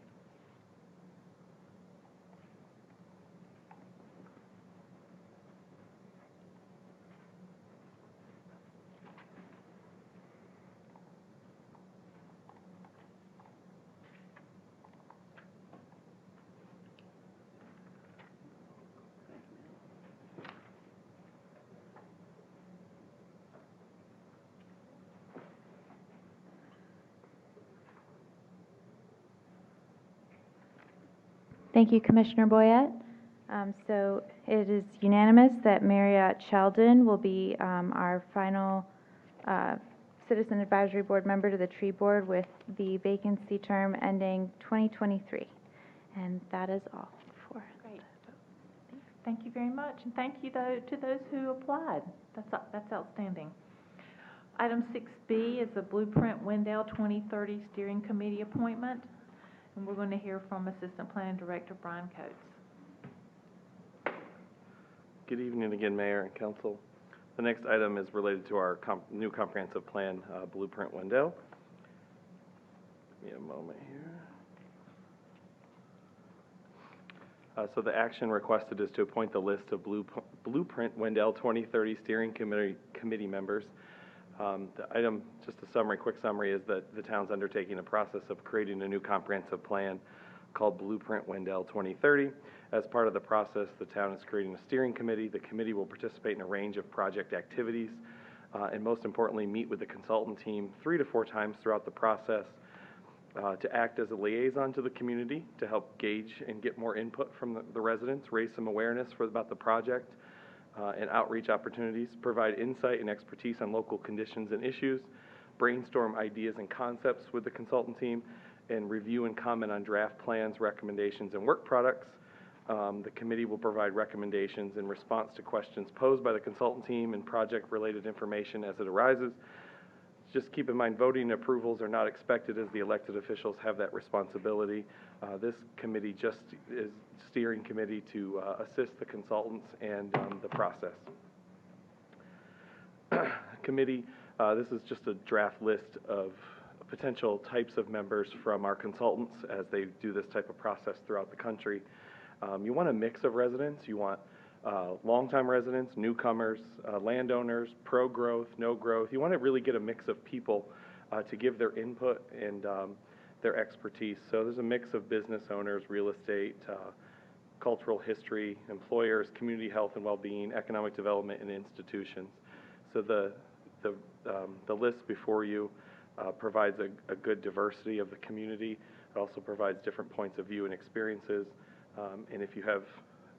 Thank you, Commissioner Boyette. So it is unanimous that Marriott Sheldon will be our final Citizen Advisory Board member to the Tree Board with the vacancy term ending 2023. And that is all for Great. the vote. Thank you very much, and thank you to those who applied. That's outstanding. Item 6B is the Blueprint Wendell 2030 Steering Committee appointment, and we're going to hear from Assistant Planning Director Brian Coates. Good evening again, Mayor and Council. The next item is related to our new comprehensive plan, Blueprint Wendell. Give me a moment here. So the action requested is to appoint the list of Blueprint Wendell 2030 Steering Committee members. The item, just a quick summary, is that the town's undertaking a process of creating a new comprehensive plan called Blueprint Wendell 2030. As part of the process, the town is creating a steering committee. The committee will participate in a range of project activities, and most importantly, meet with the consultant team 3 to 4 times throughout the process. to act as a liaison to the community to help gauge and get more input from the residents, raise some awareness about the project and outreach opportunities, provide insight and expertise on local conditions and issues, brainstorm ideas and concepts with the consultant team, and review and comment on draft plans, recommendations, and work products. The committee will provide recommendations in response to questions posed by the consultant team and project-related information as it arises. Just keep in mind, voting approvals are not expected as the elected officials have that responsibility. This committee just is steering committee to assist the consultants and the process. Committee, this is just a draft list of potential types of members from our consultants as they do this type of process throughout the country. You want a mix of residents. You want longtime residents, newcomers, landowners, pro-growth, no-growth. You want to really get a mix of people to give their input and their expertise. So there's a mix of business owners, real estate, cultural history, employers, community health and well-being, economic development, and institutions. So the list before you provides a good diversity of the community. It also provides different points of view and experiences. And if you have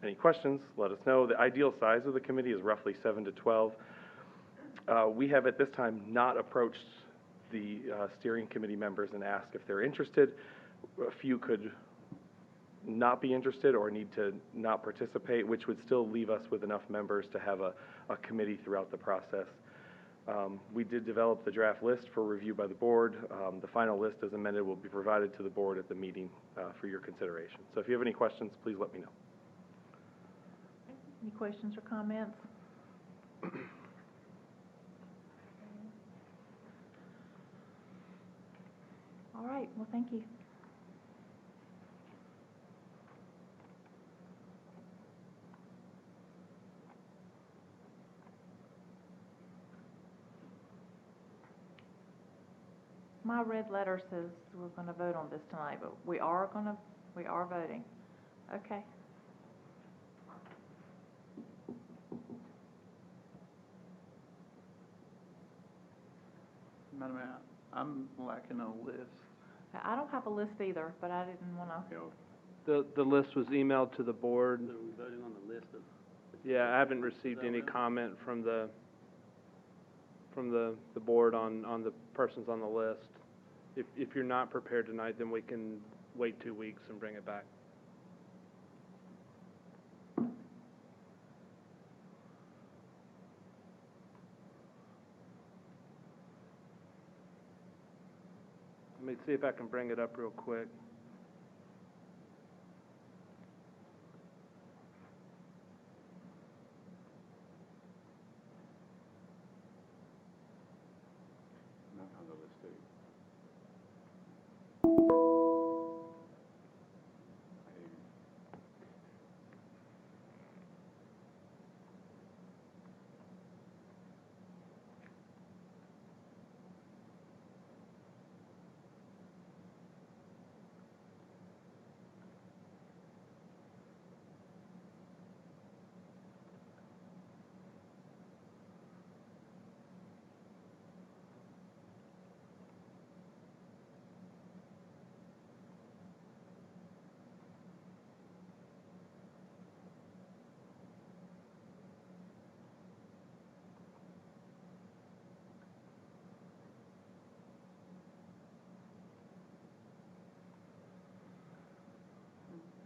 any questions, let us know. The ideal size of the committee is roughly 7 to 12. We have at this time not approached the steering committee members and asked if they're interested. A few could not be interested or need to not participate, which would still leave us with enough members to have a committee throughout the process. We did develop the draft list for review by the board. The final list as amended will be provided to the board at the meeting for your consideration. So if you have any questions, please let me know. Any questions or comments? All right, well, thank you. My red letter says we're going to vote on this tonight, but we are voting. Okay. Madam Mayor, I'm lacking a list. I don't have a list either, but I didn't want to. The list was emailed to the board. So we're voting on the list of... Yeah, I haven't received any comment from the board on the persons on the list. If you're not prepared tonight, then we can wait 2 weeks and bring it back. Let me see if I can bring it up real quick. Not on the list, too.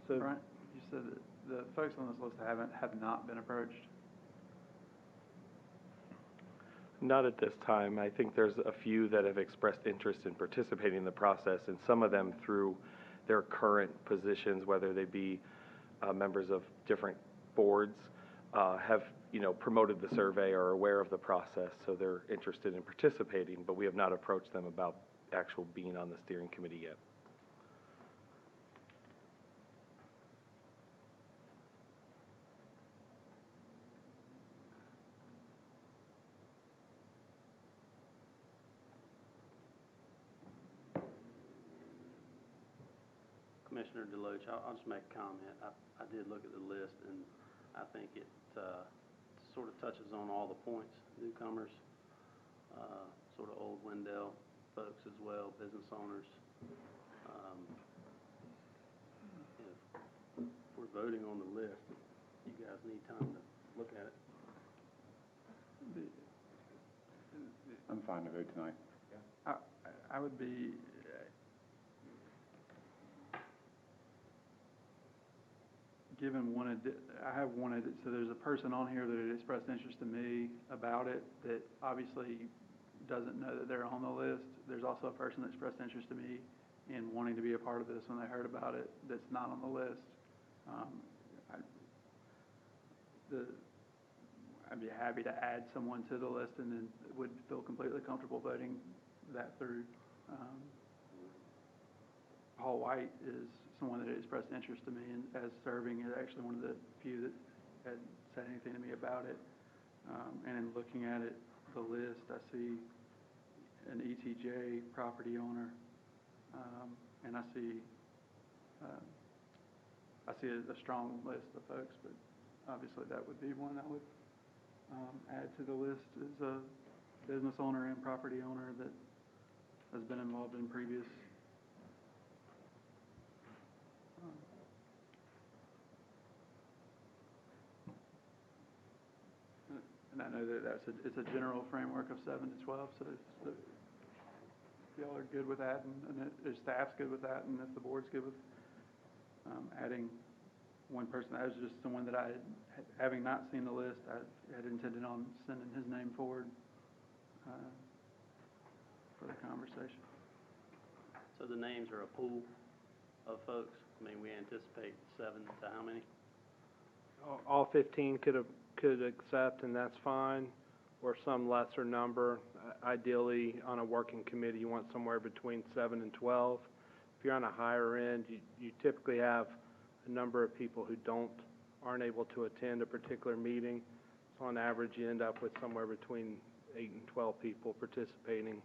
So, Brian, you said that the folks on this list have not been approached? Not at this time. I think there's a few that have expressed interest in participating in the process, and some of them through their current positions, whether they be members of different boards, have promoted the survey or are aware of the process, so they're interested in participating, but we have not approached them about actual being on the steering committee yet. Commissioner Deloach, I'll just make a comment. I did look at the list, and I think it sort of touches on all the points. Newcomers, sort of old Wendell folks as well, business owners, voting on the list, you guys need time to look at it. I'm fine to vote tonight. I would be, given I have wanted, so there's a person on here that had expressed interest to me about it that obviously doesn't know that they're on the list. There's also a person that expressed interest to me in wanting to be a part of this when they heard about it that's not on the list. I'd be happy to add someone to the list and then would feel completely comfortable voting that through. Paul White is someone that had expressed interest to me as serving, is actually one of the few that had said anything to me about it. And in looking at it, the list, I see an ETJ property owner, and I see a strong list of folks, but obviously that would be one I would add to the list, is a business owner and property owner that has been involved in previous and I know that it's a general framework of 7 to 12, so if y'all are good with that, and if staff's good with that, and if the board's good with adding one person, that was just someone that having not seen the list, I had intended on sending his name forward for the conversation. So the names are a pool of folks? I mean, we anticipate 7 to how many? All 15 could accept, and that's fine, or some lesser number. Ideally, on a working committee, you want somewhere between 7 and 12. If you're on a higher end, you typically have a number of people who aren't able to attend a particular meeting. So on average, you end up with somewhere between 8 and 12 people participating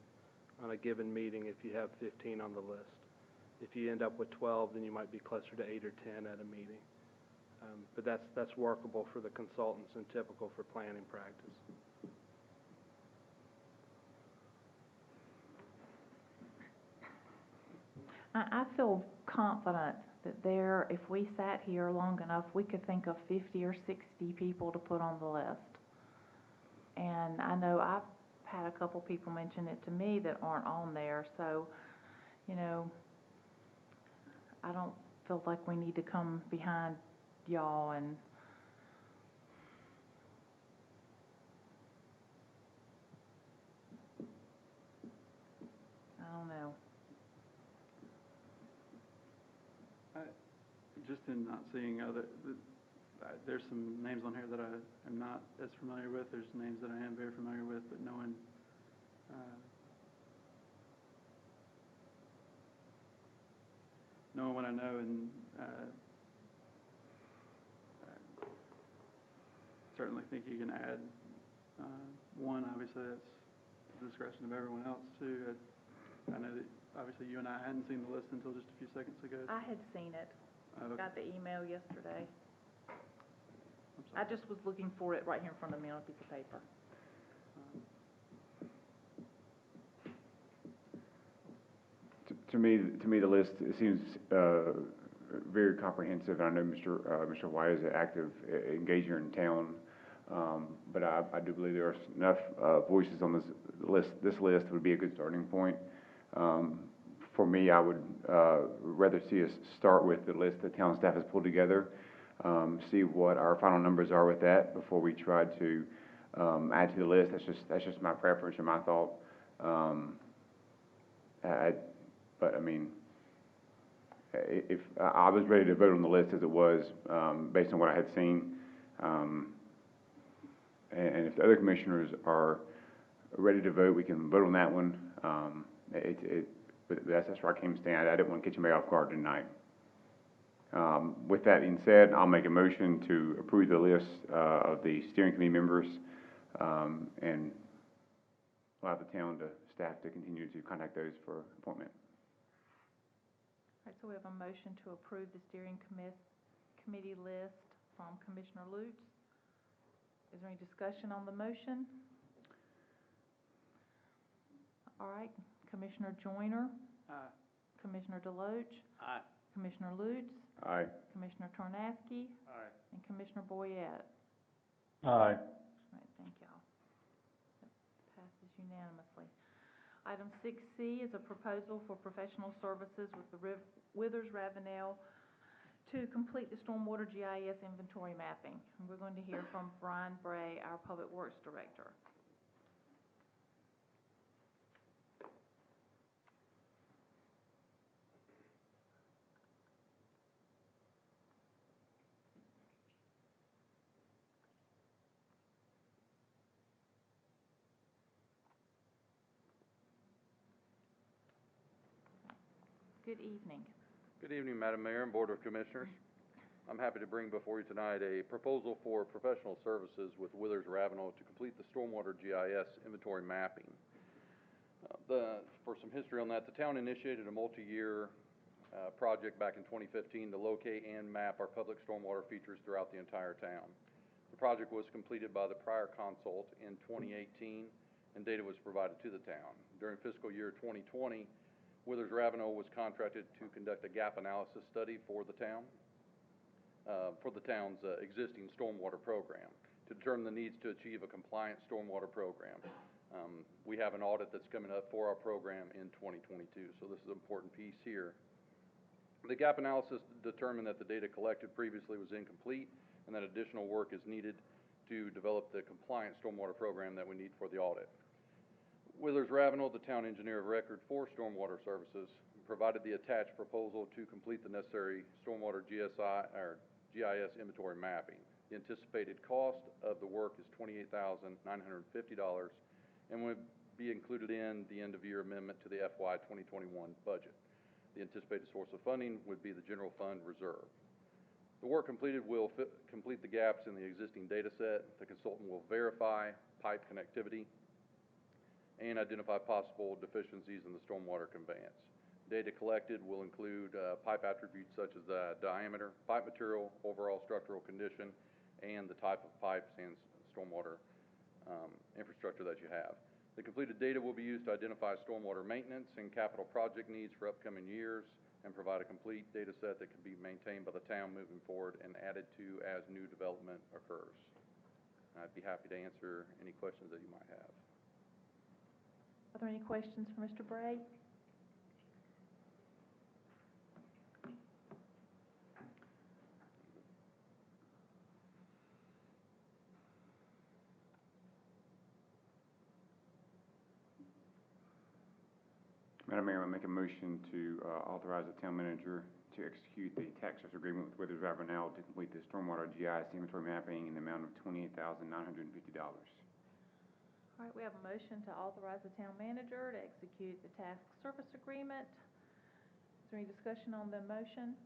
on a given meeting if you have 15 on the list. If you end up with 12, then you might be closer to 8 or 10 at a meeting. But that's workable for the consultants and typical for planning practice. I feel confident that if we sat here long enough, we could think of 50 or 60 people to put on the list. And I know I've had a couple people mention it to me that aren't on there, so, you know, I don't feel like we need to come behind y'all and I don't know. Just in not seeing there's some names on here that I am not as familiar with. There's names that I am very familiar with, but knowing what I know, and certainly think you can add one. Obviously, that's the discretion of everyone else too. I know that obviously you and I hadn't seen the list until just a few seconds ago. I had seen it. Okay. Got the email yesterday. I just was looking for it right here in front of me on a piece of paper. To me, the list seems very comprehensive. I know Mr. White is an active engager in town, but I do believe there are enough voices on this list. This list would be a good starting point. For me, I would rather see us start with the list that town staff has pulled together, see what our final numbers are with that before we try to add to the list. That's just my preference and my thought. But I mean, if I was ready to vote on the list as it was, based on what I had seen, and if the other commissioners are ready to vote, we can vote on that one. But that's where I came to stand. I didn't want to catch anybody off guard tonight. With that being said, I'll make a motion to approve the list of the steering committee members, and allow the town staff to continue to contact those for appointment. All right, so we have a motion to approve the steering committee list from Commissioner Lutz. Is there any discussion on the motion? All right, Commissioner Joyner? Aye. Commissioner Deloach? Aye. Commissioner Lutz, Aye. Commissioner Tornaski, Aye. and Commissioner Boyette. Aye. All right, thank y'all. That passes unanimously. Item 6C is a proposal for professional services with the Withers Ravenel to complete the stormwater GIS inventory mapping. And we're going to hear from Brian Bray, our Public Works Director. Good evening. Good evening, Madam Mayor and Board of Commissioners. I'm happy to bring before you tonight a proposal for professional services with Withers Ravenel to complete the stormwater GIS inventory mapping. For some history on that, the town initiated a multi-year project back in 2015 to locate and map our public stormwater features throughout the entire town. The project was completed by the prior consult in 2018, and data was provided to the town. During fiscal year 2020, Withers Ravenel was contracted to conduct a gap analysis study for the town, for the town's existing stormwater program, to determine the needs to achieve a compliant stormwater program. We have an audit that's coming up for our program in 2022, so this is an important piece here. The gap analysis determined that the data collected previously was incomplete and that additional work is needed to develop the compliant stormwater program that we need for the audit. Withers Ravenel, the town engineer of record for stormwater services, provided the attached proposal to complete the necessary stormwater GIS inventory mapping. The anticipated cost of the work is $28,950 and would be included in the end-of-year amendment to the FY 2021 budget. The anticipated source of funding would be the general fund reserve. The work completed will complete the gaps in the existing data set. The consultant will verify pipe connectivity and identify possible deficiencies in the stormwater conveyance. Data collected will include pipe attributes such as diameter, pipe material, overall structural condition, and the type of pipes and stormwater infrastructure that you have. The completed data will be used to identify stormwater maintenance and capital project needs for upcoming years and provide a complete data set that can be maintained by the town moving forward and added to as new development occurs. I'd be happy to answer any questions that you might have. Are there any questions for Mr. Bray? Madam Mayor, I make a motion to authorize the town manager to execute the tax service agreement with Withers Ravenel to complete the stormwater GIS inventory mapping in the amount of $28,950. All right, we have a motion to authorize the town manager to execute the task service agreement. Is there any discussion on the motion?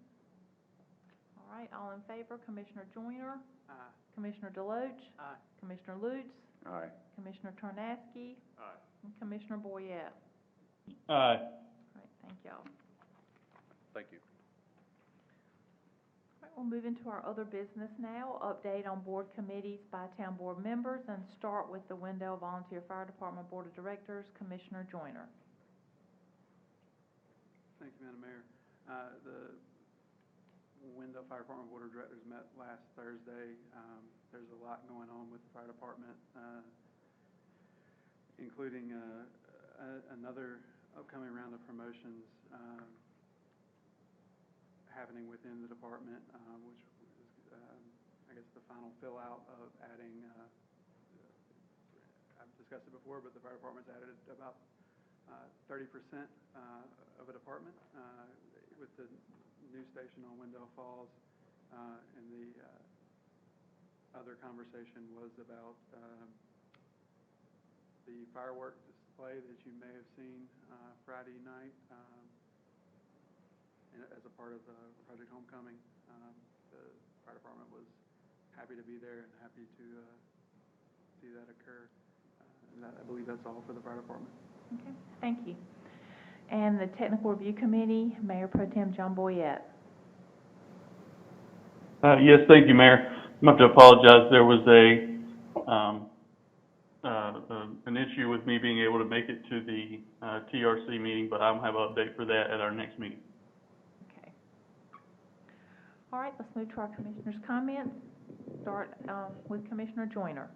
All right, all in favor, Commissioner Joyner? Aye. Commissioner Deloach? Aye. Commissioner Lutz? Aye. Commissioner Tornaski? Aye. And Commissioner Boyette? Aye. All right, thank y'all. Thank you. All right, we'll move into our other business now. Update on board committees by town board members, and start with the Wendell Volunteer Fire Department Board of Directors, Commissioner Joyner. Thank you, Madam Mayor. The Wendell Fire Department Board of Directors met last Thursday. There's a lot going on with the fire department, including another upcoming round of promotions happening within the department, which is, I guess, the final fill-out of adding, I've discussed it before, but the fire department's added about 30% of a department with the new station on Wendell Falls, and the other conversation was about the fireworks display that you may have seen Friday night as a part of Project Homecoming. The fire department was happy to be there and happy to see that occur. And I believe that's all for the fire department. Okay, thank you. And the Technical Review Committee, Mayor Pro Tem John Boyette. Yes, thank you, Mayor. I have to apologize. There was an issue with me being able to make it to the TRC meeting, but I'll have an update for that at our next meeting. Okay. All right, let's move to our commissioners' comments. Start with Commissioner Joyner.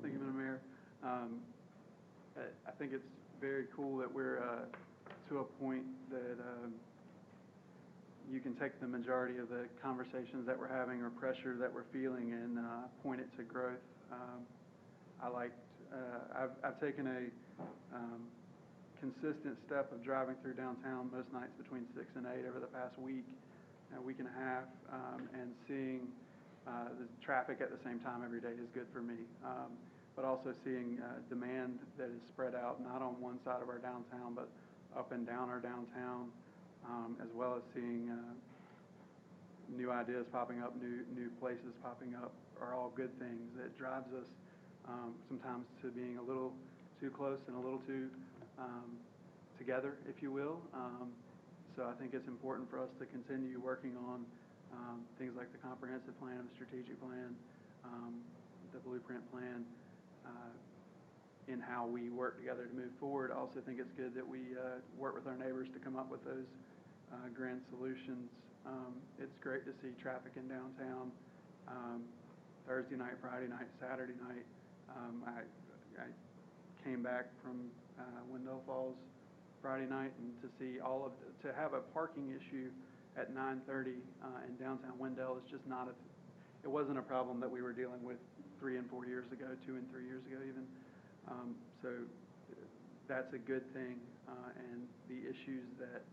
Thank you, Madam Mayor. I think it's very cool that we're to a point that you can take the majority of the conversations that we're having or pressure that we're feeling and point it to growth. I've taken a consistent step of driving through downtown most nights between 6 and 8 over the past week and a half, and seeing the traffic at the same time every day is good for me. But also seeing demand that is spread out, not on one side of our downtown, but up and down our downtown, as well as seeing new ideas popping up, new places popping up, are all good things. It drives us sometimes to being a little too close and a little too together, if you will. So I think it's important for us to continue working on things like the comprehensive plan, the strategic plan, the blueprint plan, in how we work together to move forward. I also think it's good that we work with our neighbors to come up with those grand solutions. It's great to see traffic in downtown Thursday night, Friday night, Saturday night. I came back from Wendell Falls Friday night, and to see to have a parking issue at 9:30 in downtown Wendell is just not it wasn't a problem that we were dealing with 3 and 4 years ago, 2 and 3 years ago even. So that's a good thing, and the issues that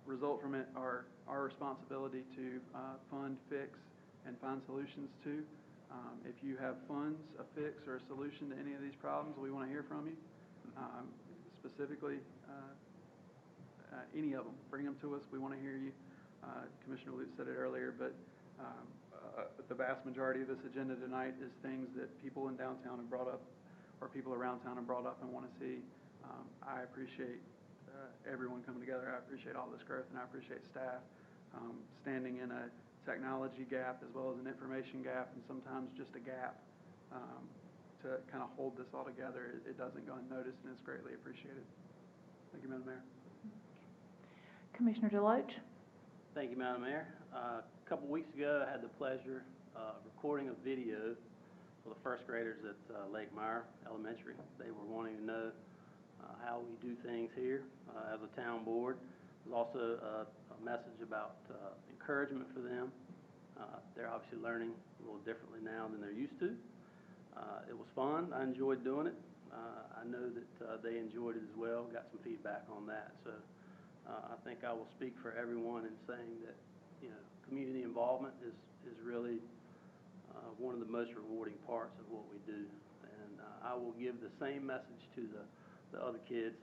result from it are our responsibility to fund, fix, and find solutions to. If you have funds, a fix, or a solution to any of these problems, we want to hear from you. Specifically, any of them, bring them to us. We want to hear you. Commissioner Lutz said it earlier, but the vast majority of this agenda tonight is things that people in downtown have brought up, or people around town have brought up and want to see. I appreciate everyone coming together. I appreciate all this growth, and I appreciate staff standing in a technology gap as well as an information gap, and sometimes just a gap to kind of hold this all together. It doesn't go unnoticed, and it's greatly appreciated. Thank you, Madam Mayor. Commissioner Deloach. Thank you, Madam Mayor. A couple weeks ago, I had the pleasure of recording a video for the first graders at Lake Meyer Elementary. They were wanting to know how we do things here as a town board. There's also a message about encouragement for them. They're obviously learning a little differently now than they're used to. It was fun. I enjoyed doing it. I know that they enjoyed it as well. Got some feedback on that. So I think I will speak for everyone in saying that, community involvement is really one of the most rewarding parts of what we do. And I will give the same message to the other kids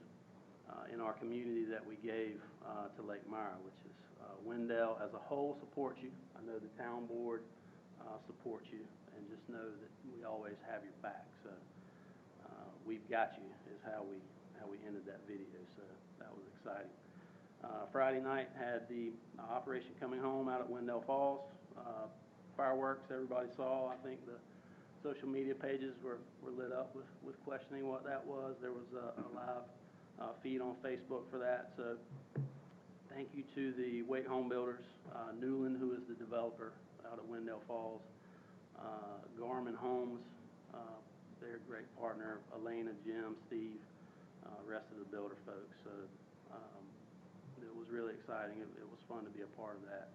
in our community that we gave to Lake Meyer, which is Wendell as a whole supports you. I know the town board supports you, and just know that we always have your back. So we've got you is how we ended that video. So that was exciting. Friday night had the Operation Coming Home out at Wendell Falls. Fireworks, everybody saw. I think the social media pages were lit up with questioning what that was. There was a live feed on Facebook for that. So thank you to the Wake Home Builders, Newland, who is the developer out at Wendell Falls, Garmin Homes, they're a great partner, Elena, Jim, Steve, rest of the builder folks. So it was really exciting. It was fun to be a part of that.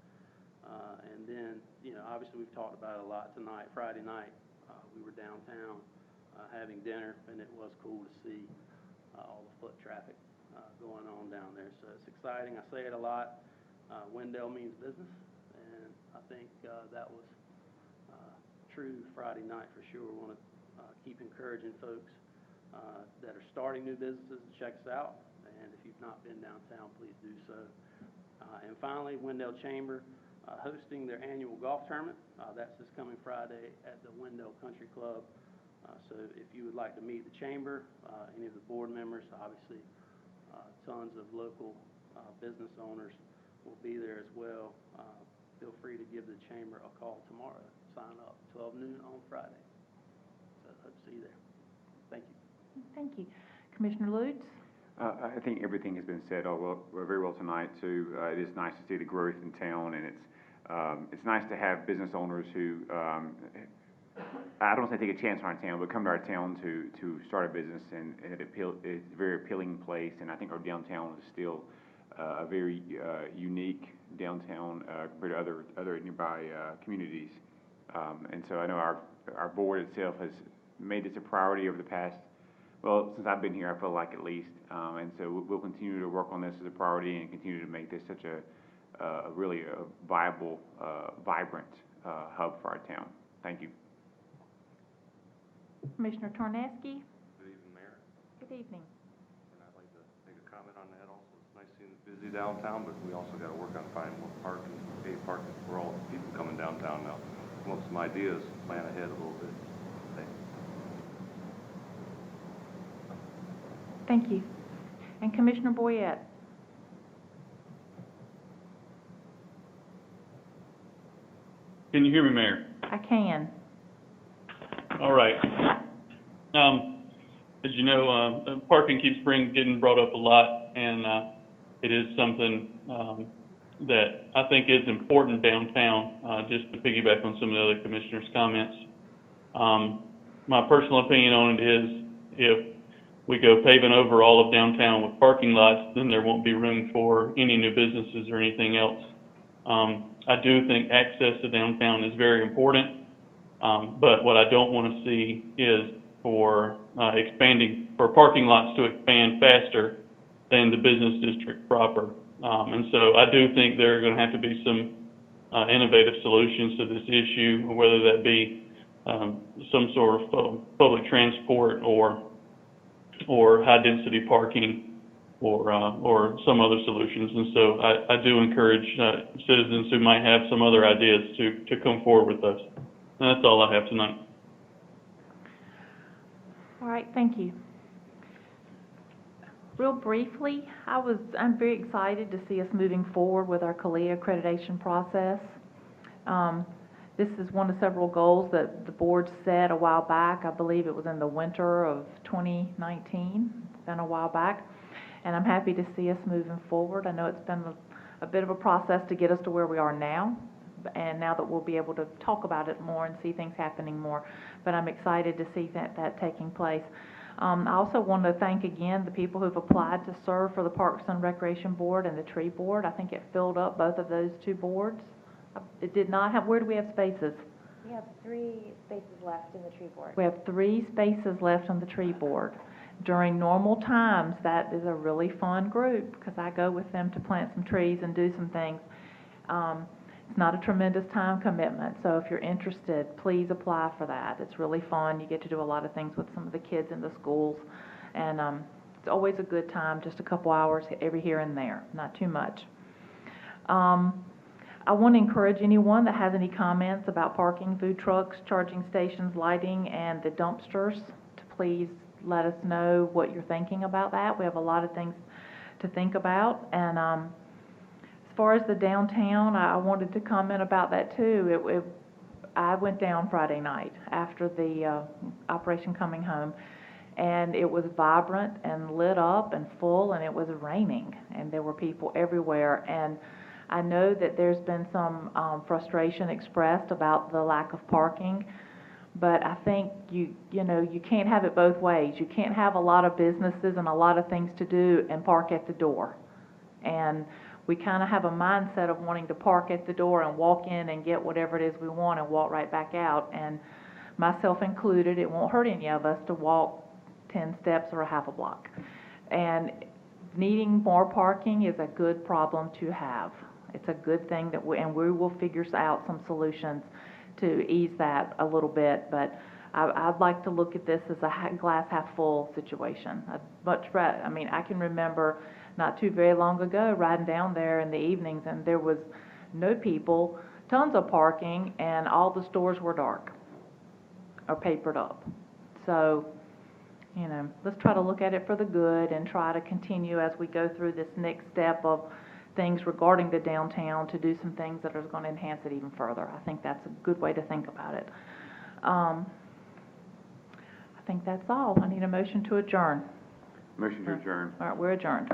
And then, obviously we've talked about it a lot tonight. Friday night, we were downtown having dinner, and it was cool to see all the foot traffic going on down there. So it's exciting. I say it a lot. Wendell means business, and I think that was true Friday night for sure. We want to keep encouraging folks that are starting new businesses to check us out. And if you've not been downtown, please do so. And finally, Wendell Chamber hosting their annual golf tournament. That's this coming Friday at the Wendell Country Club. So if you would like to meet the chamber, any of the board members, obviously tons of local business owners will be there as well. Feel free to give the chamber a call tomorrow. Sign up 12 noon on Friday. So hope to see you there. Thank you. Thank you. Commissioner Lutz. I think everything has been said very well tonight, too. It is nice to see the growth in town, and it's It's nice to have business owners who, I don't want to say take a chance on our town, but come to our town to start a business, and it's a very appealing place, and I think our downtown is still a very unique downtown compared to other nearby communities. And so I know our board itself has made this a priority over the past, well, since I've been here, I feel like at least. And so we'll continue to work on this as a priority and continue to make this such a really viable, vibrant hub for our town. Thank you. Commissioner Tornaski? Good evening, Mayor. Good evening. And I'd like to make a comment on that also. It's nice seeing it busy downtown, but we also got to work on finding more parking, paid parking for all the people coming downtown now. Come up with some ideas, plan ahead a little bit. Thank you. And Commissioner Boyette? Can you hear me, Mayor? I can. All right. As you know, parking keeps getting brought up a lot, and it is something that I think is important downtown, just to piggyback on some of the other commissioners' comments. My personal opinion on it is if we go paving over all of downtown with parking lots, then there won't be room for any new businesses or anything else. I do think access to downtown is very important. But what I don't want to see is for parking lots to expand faster than the business district proper. And so I do think there are going to have to be some innovative solutions to this issue, whether that be some sort of public transport or high-density parking or some other solutions. And so I do encourage citizens who might have some other ideas to come forward with those. And that's all I have tonight. All right, thank you. Real briefly, I'm very excited to see us moving forward with our CALIA accreditation process. This is one of several goals that the board set a while back. I believe it was in the winter of 2019, been a while back. And I'm happy to see us moving forward. I know it's been a bit of a process to get us to where we are now, and now that we'll be able to talk about it more and see things happening more. But I'm excited to see that taking place. I also want to thank again the people who've applied to serve for the Parks and Recreation Board and the Tree Board. I think it filled up both of those two boards. It did not have, where do we have spaces? We have 3 spaces left in the tree board. We have 3 spaces left on the Tree Board. During normal times, that is a really fun group because I go with them to plant some trees and do some things. It's not a tremendous time commitment, so if you're interested, please apply for that. It's really fun. You get to do a lot of things with some of the kids in the schools, and it's always a good time, just a couple hours every here and there, not too much. I want to encourage anyone that has any comments about parking, food trucks, charging stations, lighting, and the dumpsters to please let us know what you're thinking about that. We have a lot of things to think about, and as far as the downtown, I wanted to comment about that too. I went down Friday night after the Operation Coming Home, and it was vibrant and lit up and full, and it was raining, and there were people everywhere. And I know that there's been some frustration expressed about the lack of parking, but I think you can't have it both ways. You can't have a lot of businesses and a lot of things to do and park at the door. And we kind of have a mindset of wanting to park at the door and walk in and get whatever it is we want and walk right back out. And myself included, it won't hurt any of us to walk 10 steps or a half a block. And needing more parking is a good problem to have. It's a good thing that we will figure out some solutions to ease that a little bit. But I'd like to look at this as a glass half full situation. I can remember not too very long ago riding down there in the evenings, and there was no people, tons of parking, and all the stores were dark or papered up. So, let's try to look at it for the good and try to continue as we go through this next step of things regarding the downtown to do some things that are going to enhance it even further. I think that's a good way to think about it. I think that's all. I need a motion to adjourn. Motion to adjourn. All right, we're adjourned.